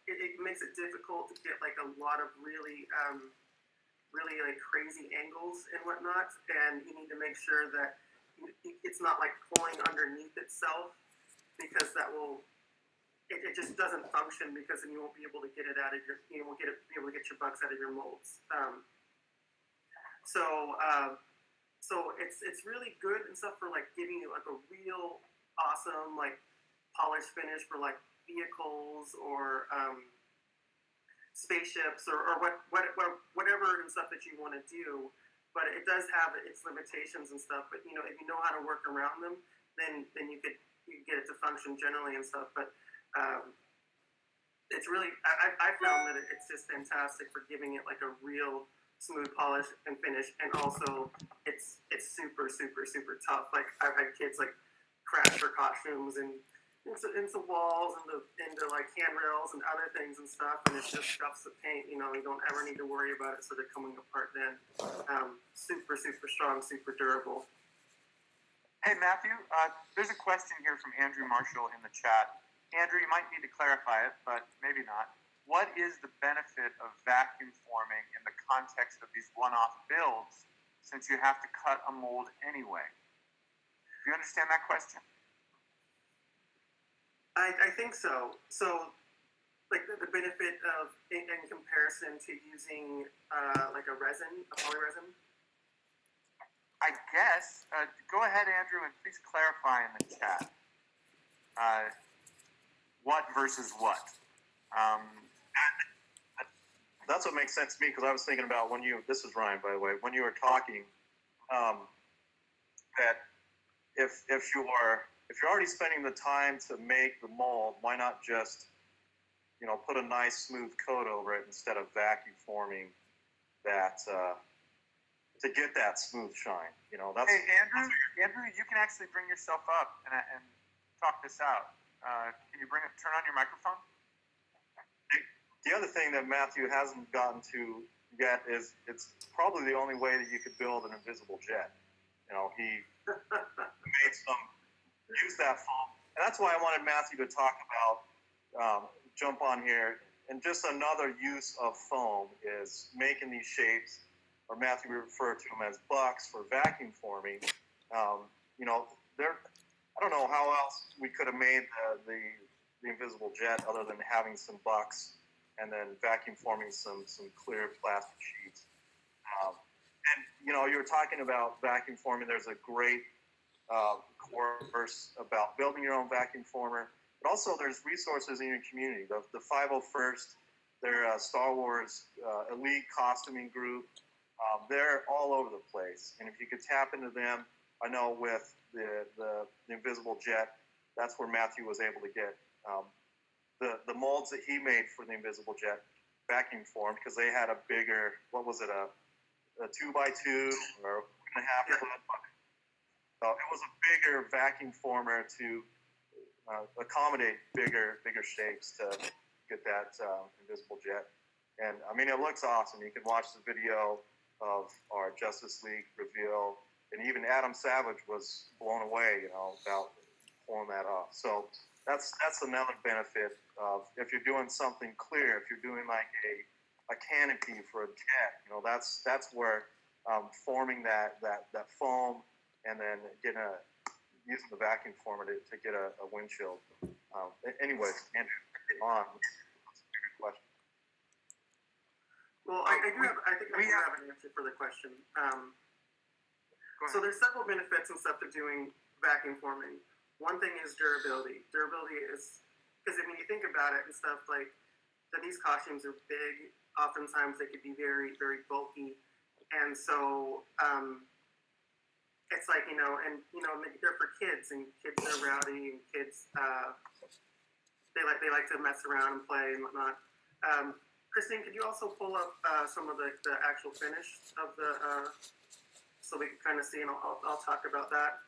it makes it difficult to get like a lot of really, really like crazy angles and whatnot, and you need to make sure that it's not like pulling underneath itself, because that will, it just doesn't function, because then you won't be able to get it out of your, you won't be able to get your bucks out of your molds. So it's really good and stuff for like giving you like a real awesome like polished finish for like vehicles or spaceships or whatever and stuff that you want to do. But it does have its limitations and stuff. But if you know how to work around them, then you could get it to function generally and stuff. But it's really, I found that it's just fantastic for giving it like a real smooth polish and finish, and also it's super tough. Like I've had kids like crash their costumes and into walls and into like handrails and other things and stuff, and it just scuffs the paint. You don't ever need to worry about it sort of coming apart then. Super strong, super durable. Hey, Matthew, there's a question here from Andrew Marshall in the chat. Andrew, you might need to clarify it, but maybe not. What is the benefit of vacuum forming in the context of these one-off builds, since you have to cut a mold anyway? Do you understand that question? I think so. So, like the benefit of, in comparison to using like a polyresin? I guess. Go ahead, Andrew, and please clarify in the chat. What versus what? That's what makes sense to me, because I was thinking about this is Ryan, by the way, when you were talking, that if you're already spending the time to make the mold, why not just, put a nice smooth coat over it instead of vacuum forming that, to get that smooth shine, that's. Hey, Andrew, you can actually bring yourself up and talk this out. Can you turn on your microphone? The other thing that Matthew hasn't gotten to yet is it's probably the only way that you could build an invisible jet. He made use that foam. And that's why I wanted Matthew to talk about, jump on here. And just another use of foam is making these shapes, or Matthew referred to them as bucks for vacuum forming. I don't know how else we could have made the invisible jet other than having some bucks and then vacuum forming some clear plastic sheets. And you were talking about vacuum forming. There's a great course about building your own vacuum former. But also there's resources in your community. The 501st, their Star Wars elite costuming group, they're all over the place. And if you could tap into them, I know with the invisible jet, that's where Matthew was able to get the molds that he made for the invisible jet vacuum formed, because they had a bigger, what was it, a 2x2 or 1.5 foot. It was a bigger vacuum former to accommodate bigger shapes to get that invisible jet. And I mean, it looks awesome. You can watch the video of our Justice League reveal, and even Adam Savage was blown away, about pulling that off. So that's another benefit of, if you're doing something clear, if you're doing like a canopy for a jet, that's where forming that foam and then using the vacuum former to get a windshield. Anyways, Andrew, on. That's a good question. Well, I think I do have an answer for the question. So there's several benefits and stuff to doing vacuum forming. One thing is durability. Durability is, because I mean, you think about it and stuff, like, that these costumes are big. Oftentimes they could be very, very bulky. And so it's like, and they're for kids, and kids are rowdy, and kids, they like to mess around and play and whatnot. Christine, could you also pull up some of the actual finish of the, so we can kind of see, and I'll talk about that.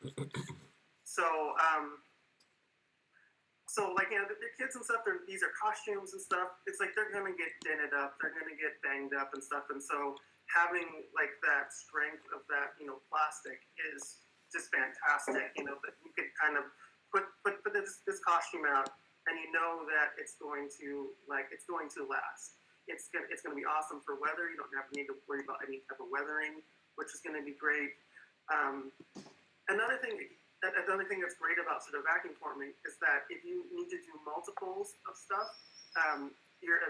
So, like, you know, the kids and stuff, these are costumes and stuff. It's like they're gonna get dented up, they're gonna get banged up and stuff. And so having like that strength of that, you know, plastic is just fantastic. You know, that you could kind of put this costume out, and you know that it's going to last. It's gonna be awesome for weather. You don't need to worry about any type of weathering, which is gonna be great. Another thing that's great about sort of vacuum forming is that if you need to do multiples of stuff, you're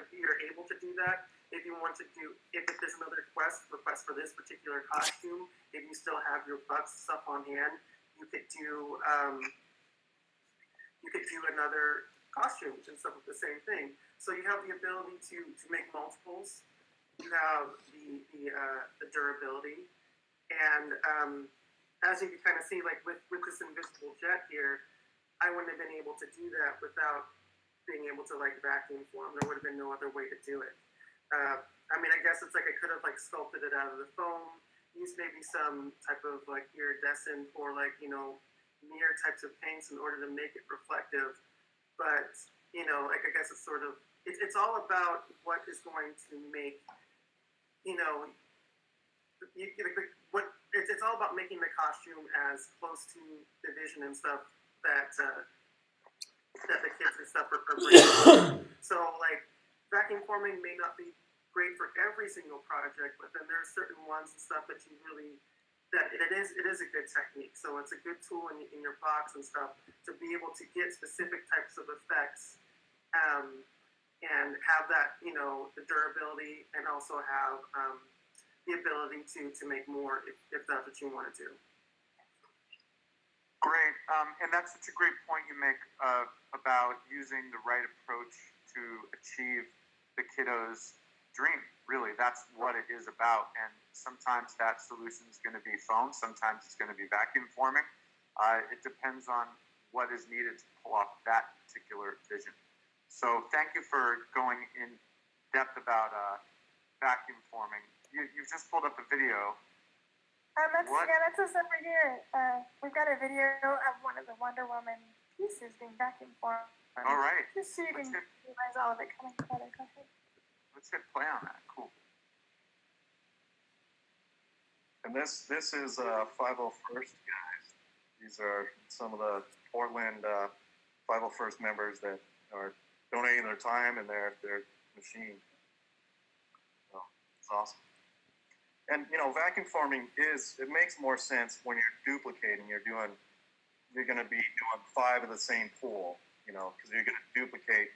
able to do that. If you want to if there's another request for this particular costume, if you still have your bucks stuff on hand, you could do another costume and stuff with the same thing. So you have the ability to make multiples. You have the durability, and as you can kind of see, like with this invisible jet here, I wouldn't have been able to do that without being able to like vacuum form. There would have been no other way to do it. I mean, I guess it's like I could have like sculpted it out of the foam, used maybe some type of like iridescent or like, you know, mirror types of paints in order to make it reflective. But, you know, like I guess it's sort of, it's all about what is going to make, you know, it's all about making the costume as close to the vision and stuff that the kids and stuff are bringing. So like vacuum forming may not be great for every single project, but then there are certain ones and stuff that you really it is a good technique. So it's a good tool in your box and stuff to be able to get specific types of effects and have that, you know, the durability, and also have the ability to make more if that's what you want to do. Great, and that's such a great point you make about using the right approach to achieve the kiddos' dream. Really, that's what it is about. And sometimes that solution is going to be foam, sometimes it's going to be vacuum forming. It depends on what is needed to pull off that particular vision. So thank you for going in depth about vacuum forming. You've just pulled up a video. That's us over here. We've got a video of one of the Wonder Woman pieces being vacuum formed. All right. Just so you can realize all of it coming together. Go ahead. Let's hit play on that. Cool. And this is 501st guys. These are some of the Portland 501st members that are donating their time and their machine. So it's awesome. And you know, vacuum forming it makes more sense when you're duplicating. You're going to be doing 5 of the same pool, you know, because you're going to duplicate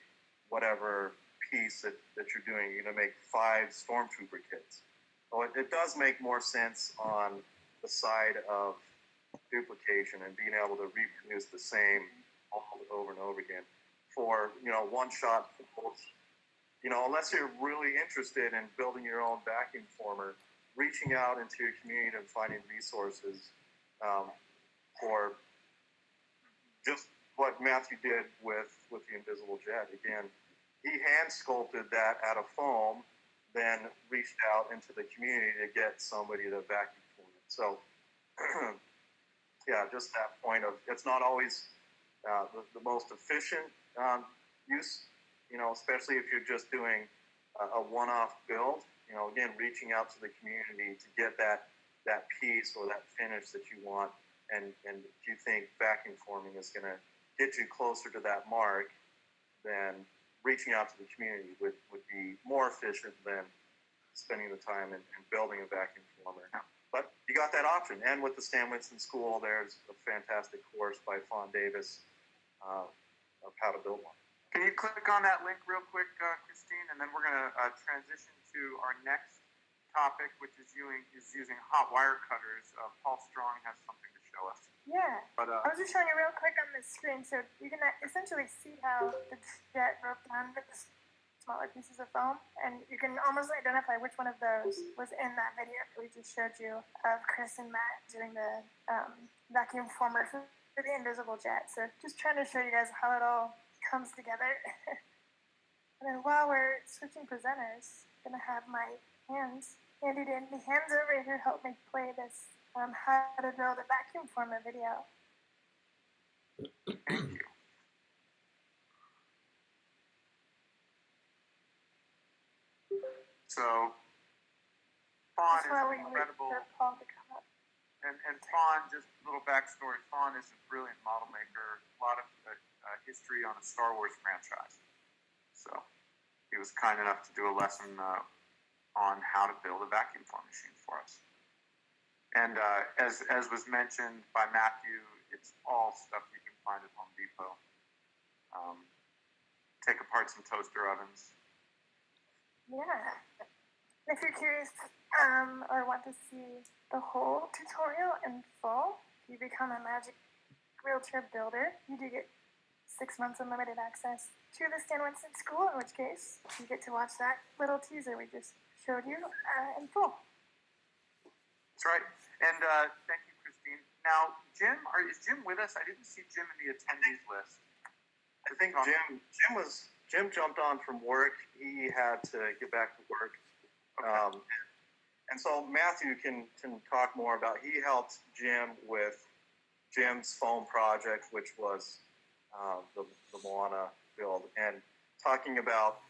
whatever piece that you're doing. You're going to make 5 stormtrooper kits. So it does make more sense on the side of duplication and being able to reproduce the same over and over again for, you know, one-shot pools. You know, unless you're really interested in building your own vacuum former, reaching out into your community and finding resources for just what Matthew did with the invisible jet. Again, he hand sculpted that out of foam, then reached out into the community to get somebody to vacuum form it. So, yeah, just that point of it's not always the most efficient use, you know, especially if you're just doing a one-off build. You know, again, reaching out to the community to get that piece or that finish that you want, and if you think vacuum forming is going to get you closer to that mark, then reaching out to the community would be more efficient than spending the time and building a vacuum former. But you got that option, and with the Stan Winston School, there's a fantastic course by Fawn Davis of how to build one. Can you click on that link real quick, Christine, and then we're going to transition to our next topic, which is using hot wire cutters. Paul Strong has something to show us. Yeah. But I was just showing you real quick on the screen, so you can essentially see how the jet broke down with the smaller pieces of foam, and you can almost identify which one of those was in that video we just showed you of Chris and Matt doing the vacuum former for the invisible jet. So just trying to show you guys how it all comes together. And then while we're switching presenters, I'm gonna have my hands handy dandy hands over here help me play this how to build a vacuum former video. Thank you. So, Fawn That's is why an we wait incredible, for Paul to come up. and Fawn, just a little backstory, Fawn is a brilliant model maker, a lot of history on the Star Wars franchise. So, he was kind enough to do a lesson on how to build a vacuum form machine for us. And as was mentioned by Matthew, it's all stuff you can find at Home Depot. Take apart some toaster ovens. Yeah. If you're curious or want to see the whole tutorial in full, if you become a Magic Wheelchair builder, you do get 6 months unlimited access to the Stan Winston School, in which case you get to watch that little teaser we just showed you in full. That's right. And thank you, Christine. Now, Jim, is Jim with us? I didn't see Jim in the attendees list. I think Jim jumped on from work. He had to get back to work. Okay. And so Matthew can talk more about, he helped Jim with Jim's foam project, which was the Moana build, and talking about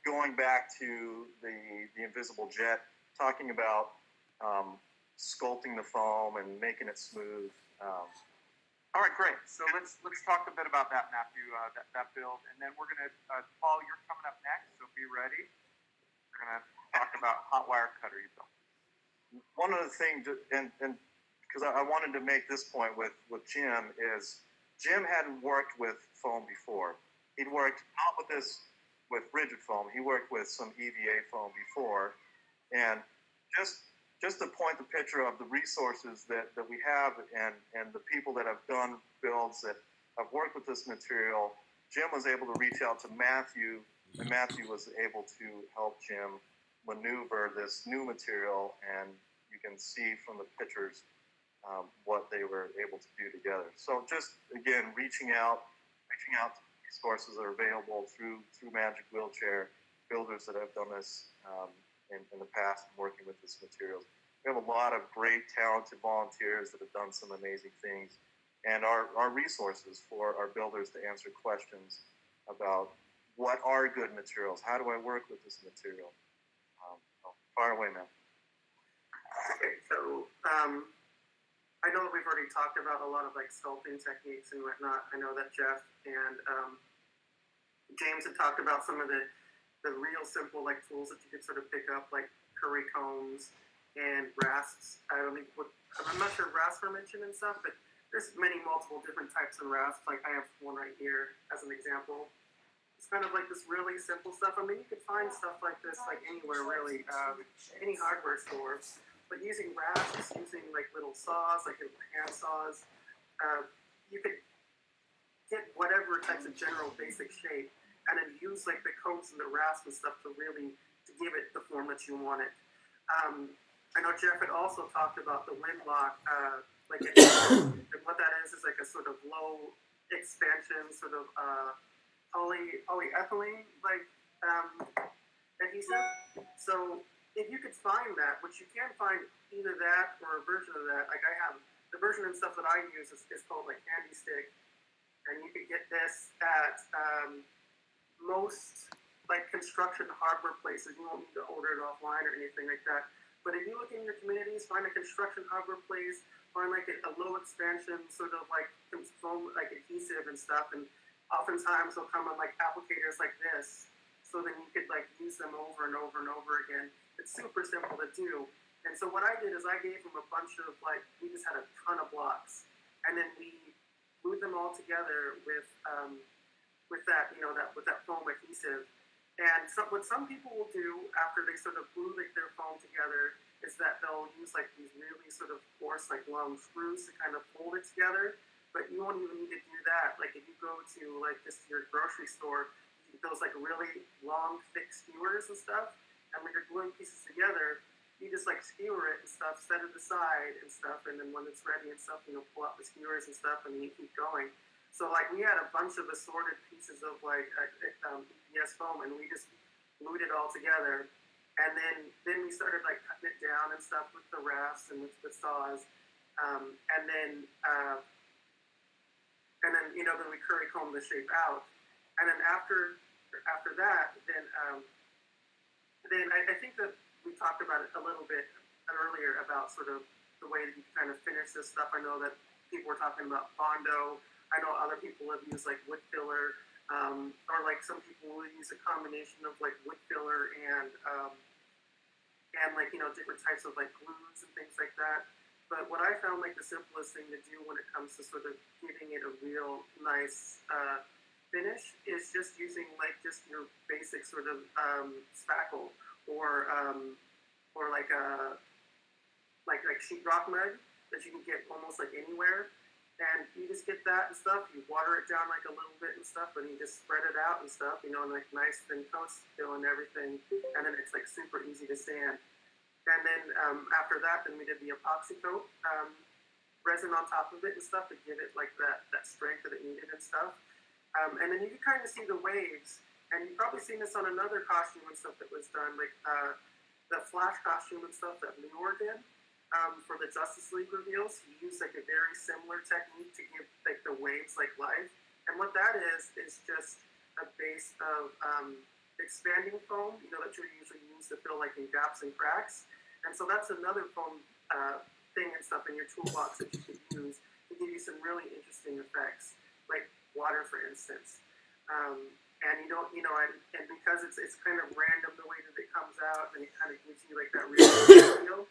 going back to the invisible jet, talking about sculpting the foam and making it smooth. All right, great. So let's talk a bit about that, Matthew, that build, and then we're gonna Paul, you're coming up next, so be ready. We're gonna talk about hot wire cutter you built. One of the things, and because I wanted to make this point with Jim, is Jim hadn't worked with foam before. He'd worked not with rigid foam. He worked with some EVA foam before, and just to point the picture of the resources that we have and the people that have done builds that have worked with this material, Jim was able to reach out to Matthew, and Matthew was able to help Jim maneuver this new material, and you can see from the pictures what they were able to do together. So just, again, reaching out to resources that are available through Magic Wheelchair, builders that have done this in the past and working with this materials. We have a lot of great, talented volunteers that have done some amazing things, and our resources for our builders to answer questions about what are good materials, how do I work with this material. Fire away, man. Okay, so I know that we've already talked about a lot of like sculpting techniques and whatnot. I know that Jeff and James had talked about some of the real simple like tools that you could sort of pick up, like curry combs and rasps. I'm not sure if rasps were mentioned and stuff, but there's multiple different types of rasps. Like I have one right here as an example. It's kind of like this really simple stuff. I mean, you could find stuff like this like anywhere really, any hardware store. But using rasps, using like little saws, like little hand saws, you could get whatever types of general basic shape, and then use like the coats and the rasps and stuff to give it the form that you want it. I know Jeff had also talked about the windlock, and what that is like a sort of low expansion sort of polyethylene adhesive. So if you could find that, which you can find either that or a version of that, like I have the version and stuff that I use is called like Handy Stick, and you could get this at most like construction hardware places. You won't need to order it offline or anything like that. But if you look in your communities, find a construction hardware place, find like a low expansion sort of like foam like adhesive and stuff, and oftentimes they'll come in like applicators like this, so then you could like use them over and over and over again. It's super simple to do. And so what I did is I gave them a bunch of we just had a ton of blocks, and then we glued them all together with that with that foam adhesive. And so what some people will do after they sort of glue their foam together is that they'll use like these really sort of coarse like long screws to kind of hold it together. But you won't even need to do that. Like if you go to like just your grocery store, you get those like really long thick skewers and stuff. And when you're gluing pieces together, you just like skewer it and stuff, set it aside and stuff, and then when it's ready and stuff, pull out the skewers and stuff, and then you keep going. So like we had a bunch of assorted pieces of like EPS foam, and we just glued it all together, and then we started like cutting it down and stuff with the rasps and with the saws, and then and then then we curry comb the shape out, and then after that, then I think that we talked about it a little bit earlier about sort of the way that you kind of finish this stuff. I know that people were talking about Bondo. I know other people have used like wood filler, or like some people will use a combination of like wood filler and like different types of like glues and things like that. But what I found like the simplest thing to do when it comes to sort of giving it a real nice finish is just using like just your basic sort of spackle or like a like sheetrock mud that you can get almost like anywhere. And you just get that and stuff. You water it down like a little bit and stuff, and you just spread it out and stuff, and like nice thin coats still and everything. And then it's like super easy to sand. And then after that, then we did the epoxy coat, resin on top of it and stuff to give it like that strength that it needed and stuff. And then you can kind of see the waves. And you've probably seen this on another costume and stuff that was done, like the Flash costume and stuff that Leor did. For the Justice League reveals, he used like a very similar technique to give like the waves like life. And what that is just a base of expanding foam, that you usually use to fill like in gaps and cracks. And so that's another foam thing and stuff in your toolbox that you can use to give you some really interesting effects, like water, for instance. And and because it's kind of random the way that it comes out, and it kind of gives you like that real feel.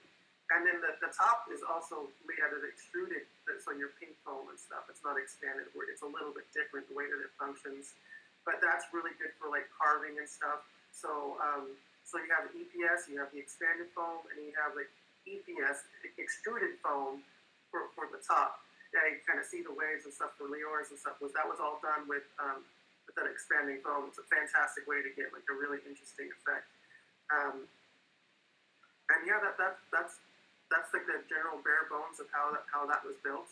And then the top is also made out of extruded, so your pink foam and stuff. It's not expanded, where it's a little bit different the way that it functions. But that's really good for like carving and stuff. So so you have the EPS, you have the expanded foam, and you have like EPS, extruded foam for the top. Yeah, you kind of see the waves and stuff for Leor's and stuff. That was all done with that expanding foam. It's a fantastic way to get like a really interesting effect. And yeah, that's like the general bare bones of how that was built.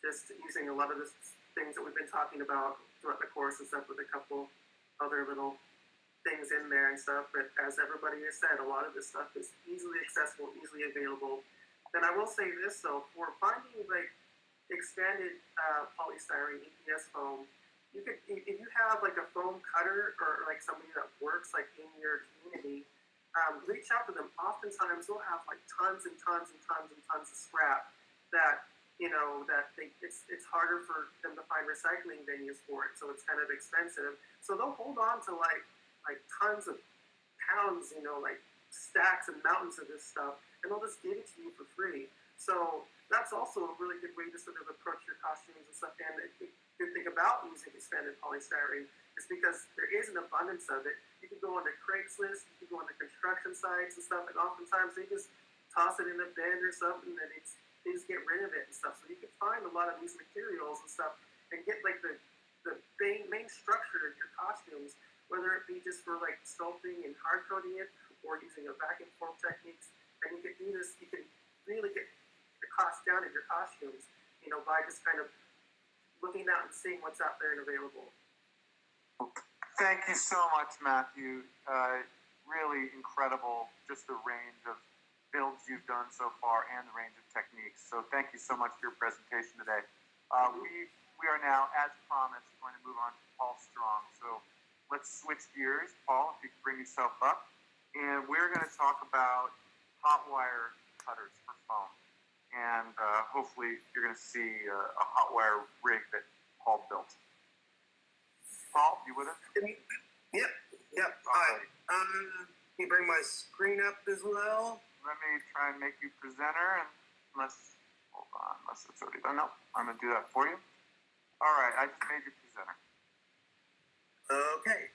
Just using a lot of the things that we've been talking about throughout the course and stuff, with a couple other little things in there and stuff. But as everybody has said, a lot of this stuff is easily accessible, easily available. Then I will say this though, for finding like expanded polystyrene EPS foam, you could, if you have like a foam cutter or like somebody that works like in your community, reach out to them. Oftentimes they'll have like tons and tons and tons and tons of scrap that it's harder for them to find recycling venues for it, so it's kind of expensive. So they'll hold on to like tons of pounds, like stacks and mountains of this stuff, and they'll just give it to you for free. So that's also a really good way to sort of approach your costumes and stuff. And the good thing about using expanded polystyrene is because there is an abundance of it. You can go on the Craigslist, you can go on the construction sites and stuff, and oftentimes they just toss it in a bin or something, and they just get rid of it and stuff. So you can find a lot of these materials and stuff and get like the main structure of your costumes, whether it be just for like sculpting and hard coating it or using a vacuum form techniques. And you can do this, you can really get the cost down of your costumes, by just kind of looking out and seeing what's out there and available. Thank you so much, Matthew. Really incredible, just the range of builds you've done so far and the range of techniques. So thank you so much for your presentation today. We are now, as promised, going to move on to Paul Strong. So let's switch gears. Paul, if you could bring yourself up. And we're going to talk about hot wire cutters for foam. And hopefully you're going to see a hot wire rig that Paul built. Paul, you with us? Yep. Hi. Can you bring my screen up as well? Let me try and make you presenter, unless it's already done. No, I'm going to do that for you. All right, I just made you presenter. Okay.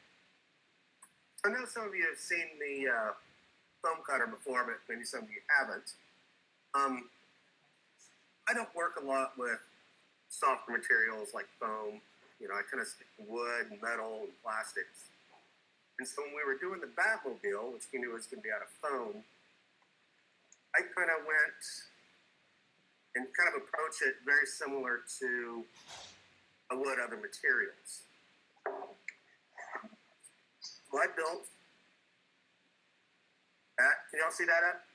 I know some of you have seen the foam cutter before, but maybe some of you haven't. I don't work a lot with softer materials like foam. I kind of stick to wood, metal, and plastics. And so when we were doing the Batmobile, which we knew was going to be out of foam, I kind of went and kind of approached it very similar to I would other materials. So I built that. Can y'all see that up?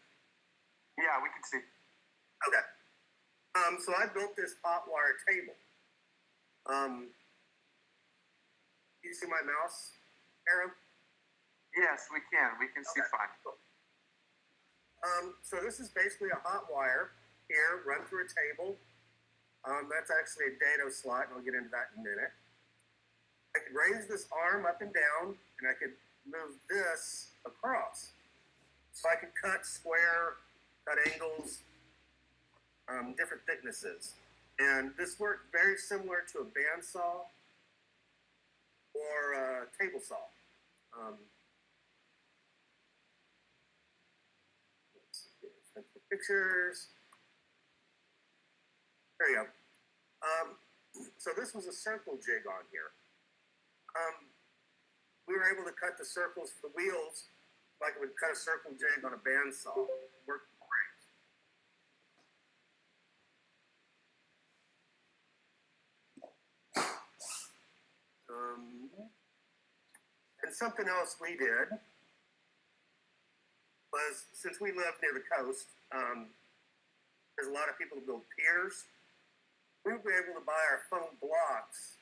Yeah, we can see. Okay. So I built this hot wire table. You see my mouse arrow? Yes, we can. We can see fine. So this is basically a hot wire here, run through a table. That's actually a dado slot, and I'll get into that in a minute. I could raise this arm up and down, and I could move this across. So I could cut square, cut angles, different thicknesses. And this worked very similar to a bandsaw or a table saw. Let's see here. Pictures. There you go. So this was a circle jig on here. We were able to cut the circles for the wheels like we would cut a circle jig on a bandsaw. Worked great. And something else we did was, since we live near the coast, there's a lot of people who build piers. We were able to buy our foam blocks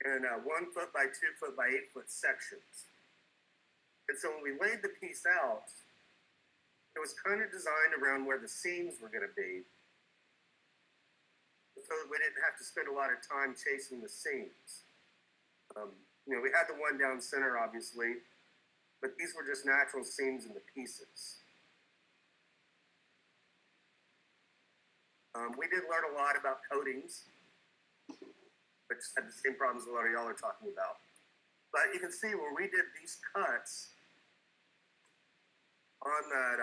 in 1 foot by 2 foot by 8 foot sections. And so when we laid the piece out, it was kind of designed around where the seams were going to be, so that we didn't have to spend a lot of time chasing the seams. We had the one down center, obviously, but these were just natural seams in the pieces. We did learn a lot about coatings, which had the same problems a lot of y'all are talking about. But you can see where we did these cuts on that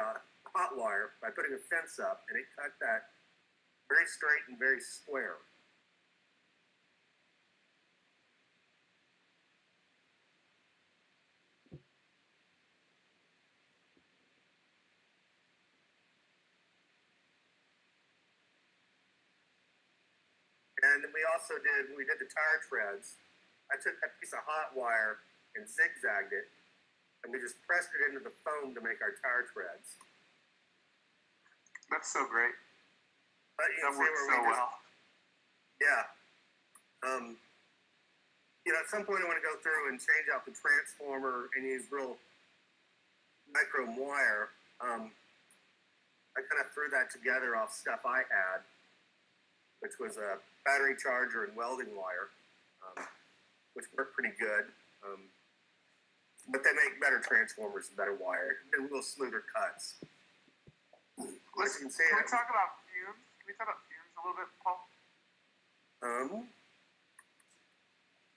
hot wire by putting a fence up, and it cut that very straight and very square. And then we did the tire treads. I took that piece of hot wire and zigzagged it, and we just pressed it into the foam to make our tire treads. That's so great. But That works so well. Yeah. At some point I want to go through and change out the transformer and use real micro wire. I kind of threw that together off stuff I had, which was a battery charger and welding wire, which worked pretty good. But they make better transformers and better wire and real smoother cuts. Can we talk about fumes? Can we talk about fumes a little bit, Paul?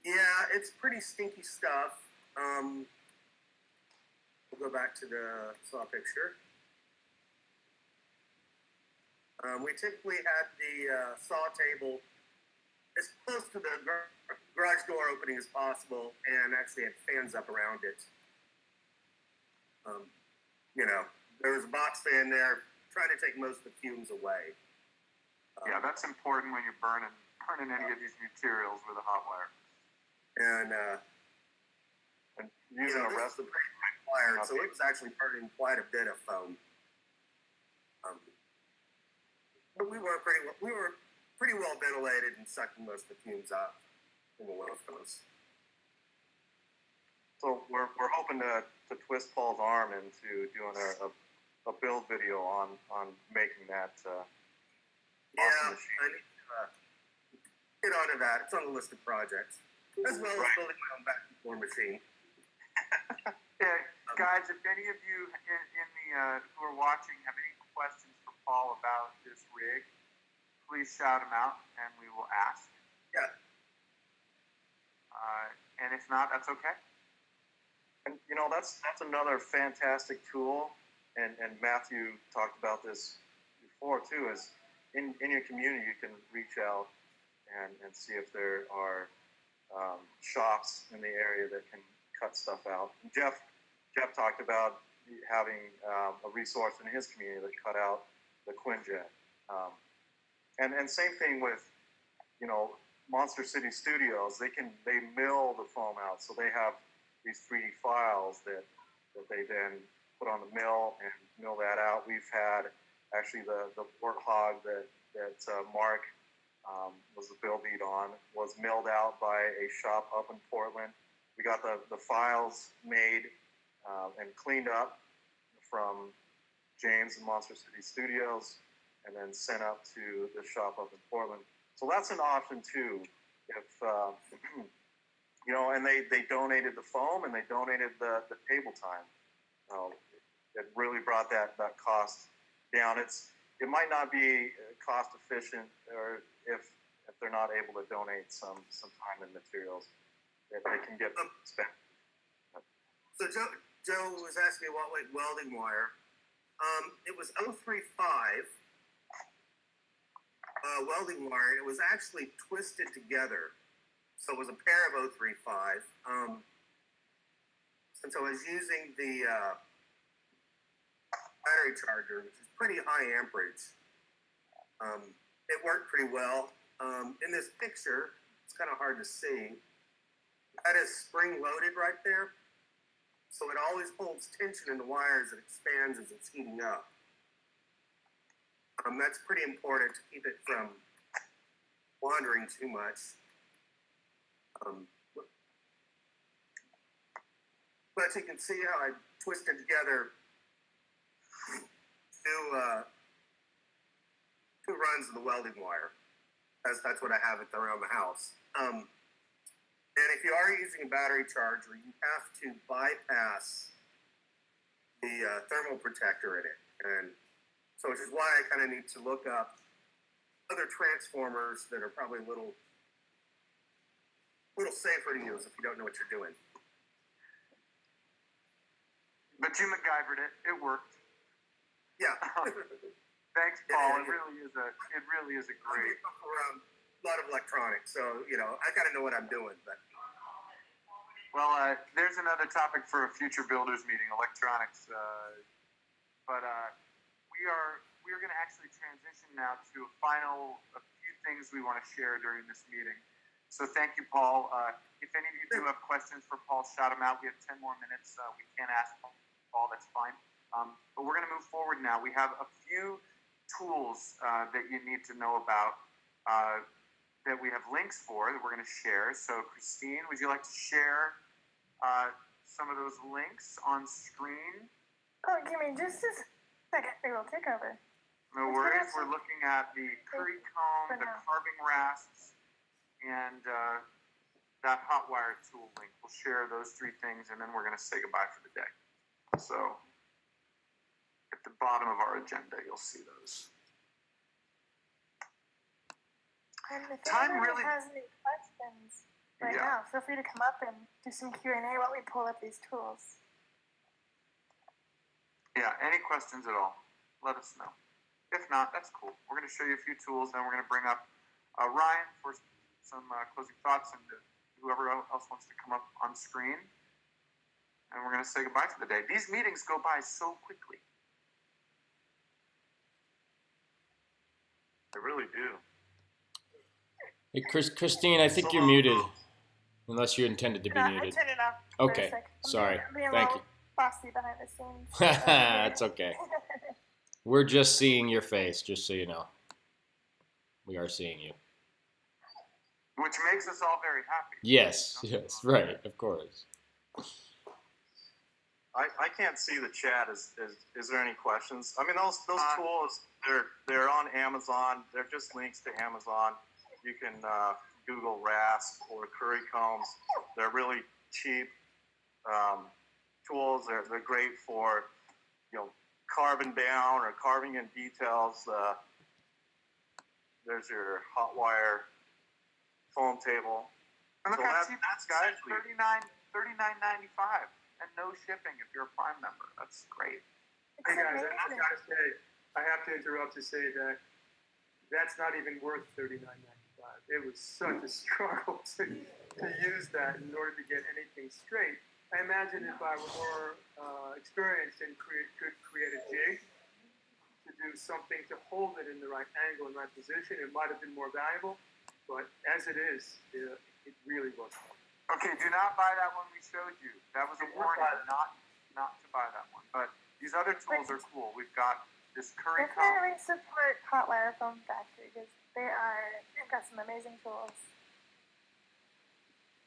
Yeah, it's pretty stinky stuff. We'll go back to the saw picture. We typically had the saw table as close to the garage door opening as possible, and actually had fans up around it. There was a box fan there, trying to take most of the fumes away. Yeah, that's important when you're burning any of these materials with a hot wire. And using a rest of the wire, so it was actually burning quite a bit of foam. But we were pretty well ventilated and sucking most of the fumes out in the window furnace. So we're hoping to twist Paul's arm into doing a build video on making that. Yeah, I need to get onto that. It's on the list of projects, as well as building my own vacuum form machine. Yeah, guys, if any of you in the who are watching have any questions for Paul about this rig, please shout them out, and we will ask. Yeah. And if not, that's okay. And that's another fantastic tool, and Matthew talked about this before too. Is in your community you can reach out and see if there are shops in the area that can cut stuff out. Jeff talked about having a resource in his community that cut out the Quinjet, and same thing with Monster City Studios. They mill the foam out, so they have these 3D files that they then put on the mill and mill that out. We've had actually the warthog that Mark was the bill beat on, was milled out by a shop up in Portland. We got the files made and cleaned up from James and Monster City Studios, and then sent up to the shop up in Portland. So that's an option too. If and they donated the foam and they donated the table time. It really brought that cost down. It might not be cost efficient, or if they're not able to donate some time and materials, that they can get spent. So Joe was asking me what welding wire. It was 035 welding wire. It was actually twisted together. So it was a pair of 035. Since I was using the battery charger, which is pretty high amperage, it worked pretty well. In this picture, it's kind of hard to see. That is spring loaded right there. So it always holds tension in the wires and expands as it's heating up. That's pretty important to keep it from wandering too much. But you can see how I twisted together two runs of the welding wire. That's what I have around the house. And if you are using a battery charger, you have to bypass the thermal protector in it. And so, which is why I kind of need to look up other transformers that are probably a little safer to use if you don't know what you're doing. But you MacGyvered it. It worked. Yeah. Thanks, Paul. It really is a great. Around a lot of electronics, so I kind of know what I'm doing. But well, there's another topic for a future builders meeting, electronics. But we are going to actually transition now to a few things we want to share during this meeting. So thank you, Paul. If any of you do have questions for Paul, shout them out. We have 10 more minutes. We can't ask Paul. That's fine. But we're going to move forward now. We have a few tools that you need to know about that we have links for that we're going to share. So, Christine, would you like to share some of those links on screen? Oh, give me just a second. It will take over. No worries. We're looking at the curry comb, the carving rasps, and that hot wire tool link. We'll share those three things, and then we're going to say goodbye for the day. So, at the bottom of our agenda, you'll see those. And if anybody has any questions now, feel free to come up and do some Q&A while we pull up these tools. Yeah, any questions at all, let us know. If not, that's cool. We're going to show you a few tools, then we're going to bring up Ryan for some closing thoughts, and whoever else wants to come up on screen. And we're going to say goodbye for the day. These meetings go by so quickly. They really do. Hey, Christine, I think you're muted, unless you intended to be muted. I turned it off. Okay, sorry. Thank you. Bossy behind the scenes. That's okay. We're just seeing your face, just so you know. We are seeing you. Which makes us all very happy. Yes, right, of course. I can't see the chat. Is there any questions? I mean, those tools, they're on Amazon. They're just links to Amazon. You can Google rasp or curry combs. They're really cheap tools. They're great for carving down or carving in details. There's your hot wire foam table. And look how cheap that's, guys. $39.95 and no shipping if you're a Prime member. That's great. Hey guys, I have to interrupt to say that that's not even worth $39.95. It was such a struggle to use that in order to get anything straight. I imagine if I were more experienced and could create a jig to do something to hold it in the right angle and right position, it might have been more valuable. But as it is, it really wasn't. Okay, do not buy that one we showed you. That was a warning not to buy that one. But these other tools are cool. We've got this curry comb. Definitely support hot wire foam factory because they are We've got some amazing tools.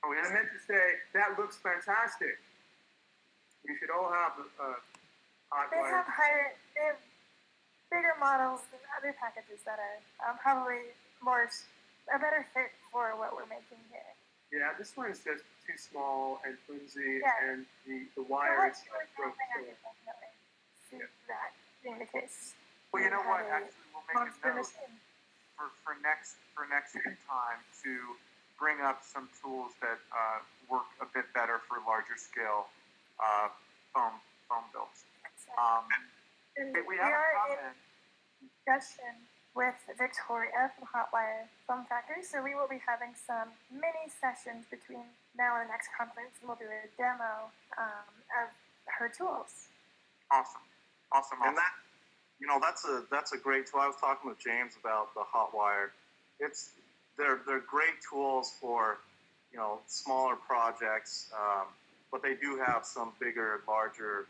Oh, I meant to say, that looks fantastic. You should all have hot They wire. they have bigger models than other packages that are probably a better fit for what we're making here. Yeah, this one is just too small and flimsy, Yeah. and the wire is like broke. I could definitely see that being the case. Well, you know what? Actually, we'll make a Monster note machine. for next time to bring up some tools that work a bit better for larger scale foam builds. And we we have a are comment. in discussion with Victoria from Hotwire Foam Factory, so we will be having some mini sessions between now and the next conference, and we'll do a demo of her tools. Awesome. And that, that's a great tool. I was talking with James about the hot wire. They're great tools for, smaller projects, but they do have some bigger, larger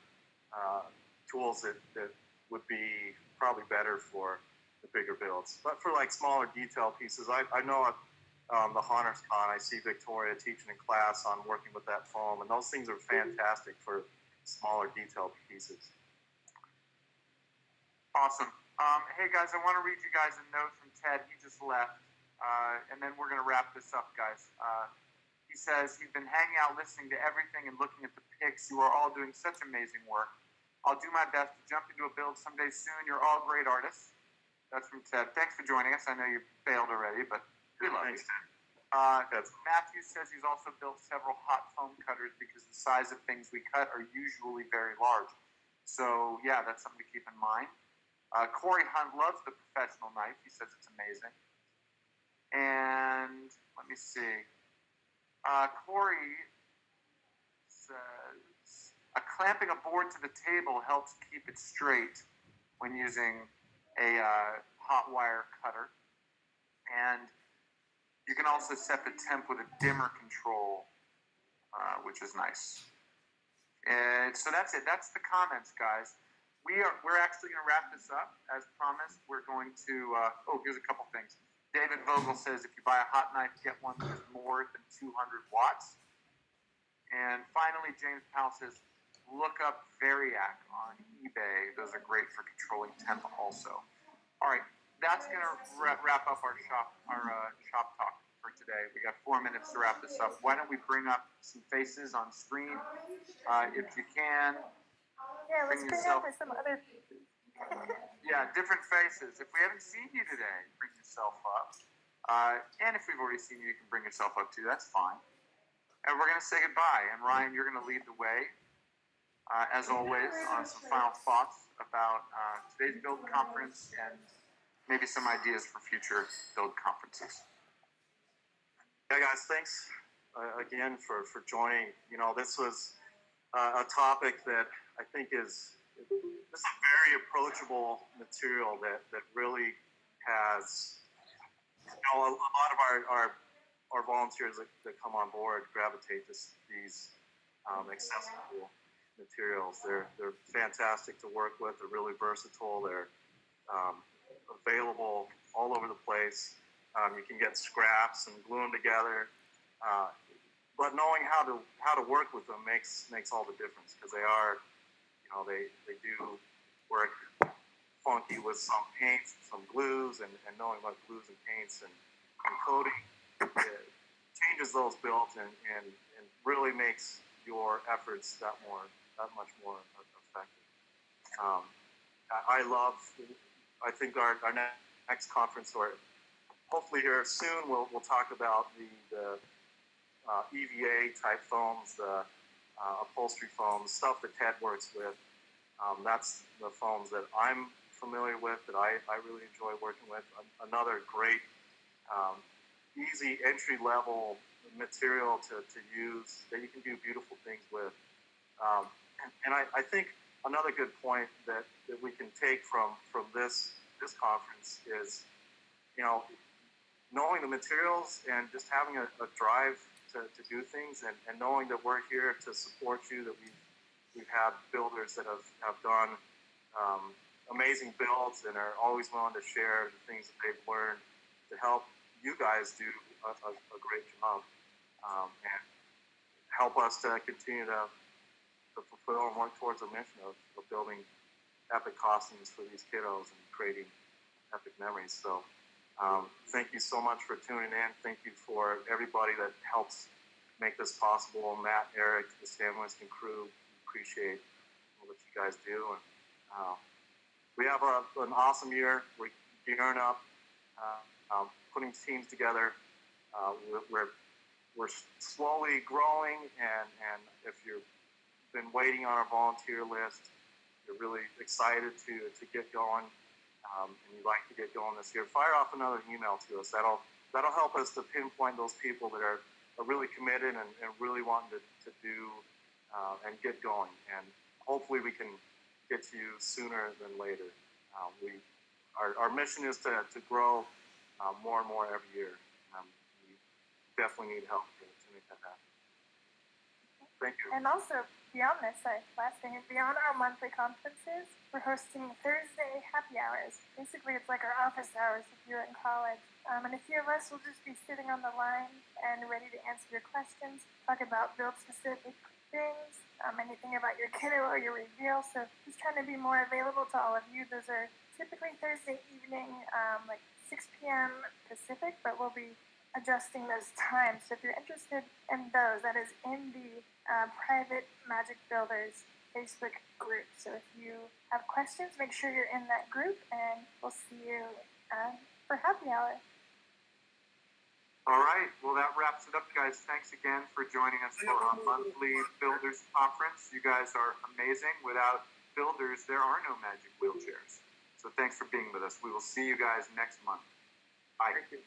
tools that would be probably better for the bigger builds. But for like smaller detail pieces, I know at the Hunters Con, I see Victoria teaching in class on working with that foam, and those things are fantastic for smaller detail pieces. Awesome. Hey guys, I want to read you guys a note from Ted. He just left, and then we're going to wrap this up, guys. He says he's been hanging out, listening to everything, and looking at the pics. You are all doing such amazing work. I'll do my best to jump into a build someday soon. You're all great artists. That's from Ted. Thanks for joining us. I know you failed already, but we love you. Matthew says he's also built several hot foam cutters because the size of things we cut are usually very large. So yeah, that's something to keep in mind. Corey Hunt loves the professional knife. He says it's amazing. And let me see. Corey says clamping a board to the table helps keep it straight when using a hot wire cutter. And you can also set the temp with a dimmer control, which is nice. And so that's it. That's the comments, guys. We're actually going to wrap this up as promised. We're going to. Here's a couple things. David Vogel says if you buy a hot knife, get one that is more than 200 watts. And finally, James Powell says, look up Variac on eBay. Those are great for controlling temp also. All right, that's going to wrap up our shop talk for today. We got 4 minutes to wrap this up. Why don't we bring up some faces on screen, if you can. Yeah, let's bring up some other people. Yeah, different faces. If we haven't seen you today, bring yourself up. And if we've already seen you, you can bring yourself up too. That's fine. And we're going to say goodbye. And Ryan, you're going to lead the way, as always, on some final thoughts about today's build conference and maybe some ideas for future build conferences. Yeah, guys, thanks again for joining. This was a topic that I think is a very approachable material that really has, a lot of our volunteers that come on board gravitate to these accessible materials. They're fantastic to work with. They're really versatile. They're available all over the place. You can get scraps and glue them together. But knowing how to work with them makes all the difference, because they are, they do work funky with some paints, some glues, and knowing about glues and paints and coating, it changes those builds and really makes your efforts that much more effective. I think our next conference, or hopefully here soon, we'll talk about the EVA type foams, the upholstery foams, stuff that Ted works with. That's the foams that I'm familiar with, that I really enjoy working with. Another great, easy entry level material to use that you can do beautiful things with. And I think another good point that we can take from this conference is, knowing the materials and just having a drive to do things, and knowing that we're here to support you, that we've had builders that have done amazing builds and are always willing to share the things that they've learned to help you guys do a great job and help us to continue to fulfill and work towards the mission of building epic costumes for these kiddos and creating epic memories. So thank you so much for tuning in. Thank you for everybody that helps make this possible. Matt, Eric, the Stan Winston crew, appreciate what you guys do. And we have an awesome year. We're gearing up, putting teams together. We're slowly growing, and if you've been waiting on our volunteer list, you're really excited to get going, and you'd like to get going this year, fire off another email to us. That'll help us to pinpoint those people that are really committed and really wanting to do and get going. And hopefully we can get to you sooner than later. Our mission is to grow more and more every year. We definitely need help to make that happen. Thank you. And also, beyond this, last thing, beyond our monthly conferences, we're hosting Thursday happy hours. Basically, it's like our office hours if you're in college. And a few of us will just be sitting on the line and ready to answer your questions, talk about build-specific things, anything about your kiddo or your reveal. So just trying to be more available to all of you. Those are typically Thursday evening, like 6 p.m. Pacific, but we'll be adjusting those times. So if you're interested in those, that is in the private Magic Builders Facebook group. So if you have questions, make sure you're in that group, and we'll see you for happy hour. All right. Well, that wraps it up, guys. Thanks again for joining us for our monthly Builders Conference. You guys are amazing. Without builders, there are no magic wheelchairs. So thanks for being with us. We will see you guys next month. Bye. Thank you.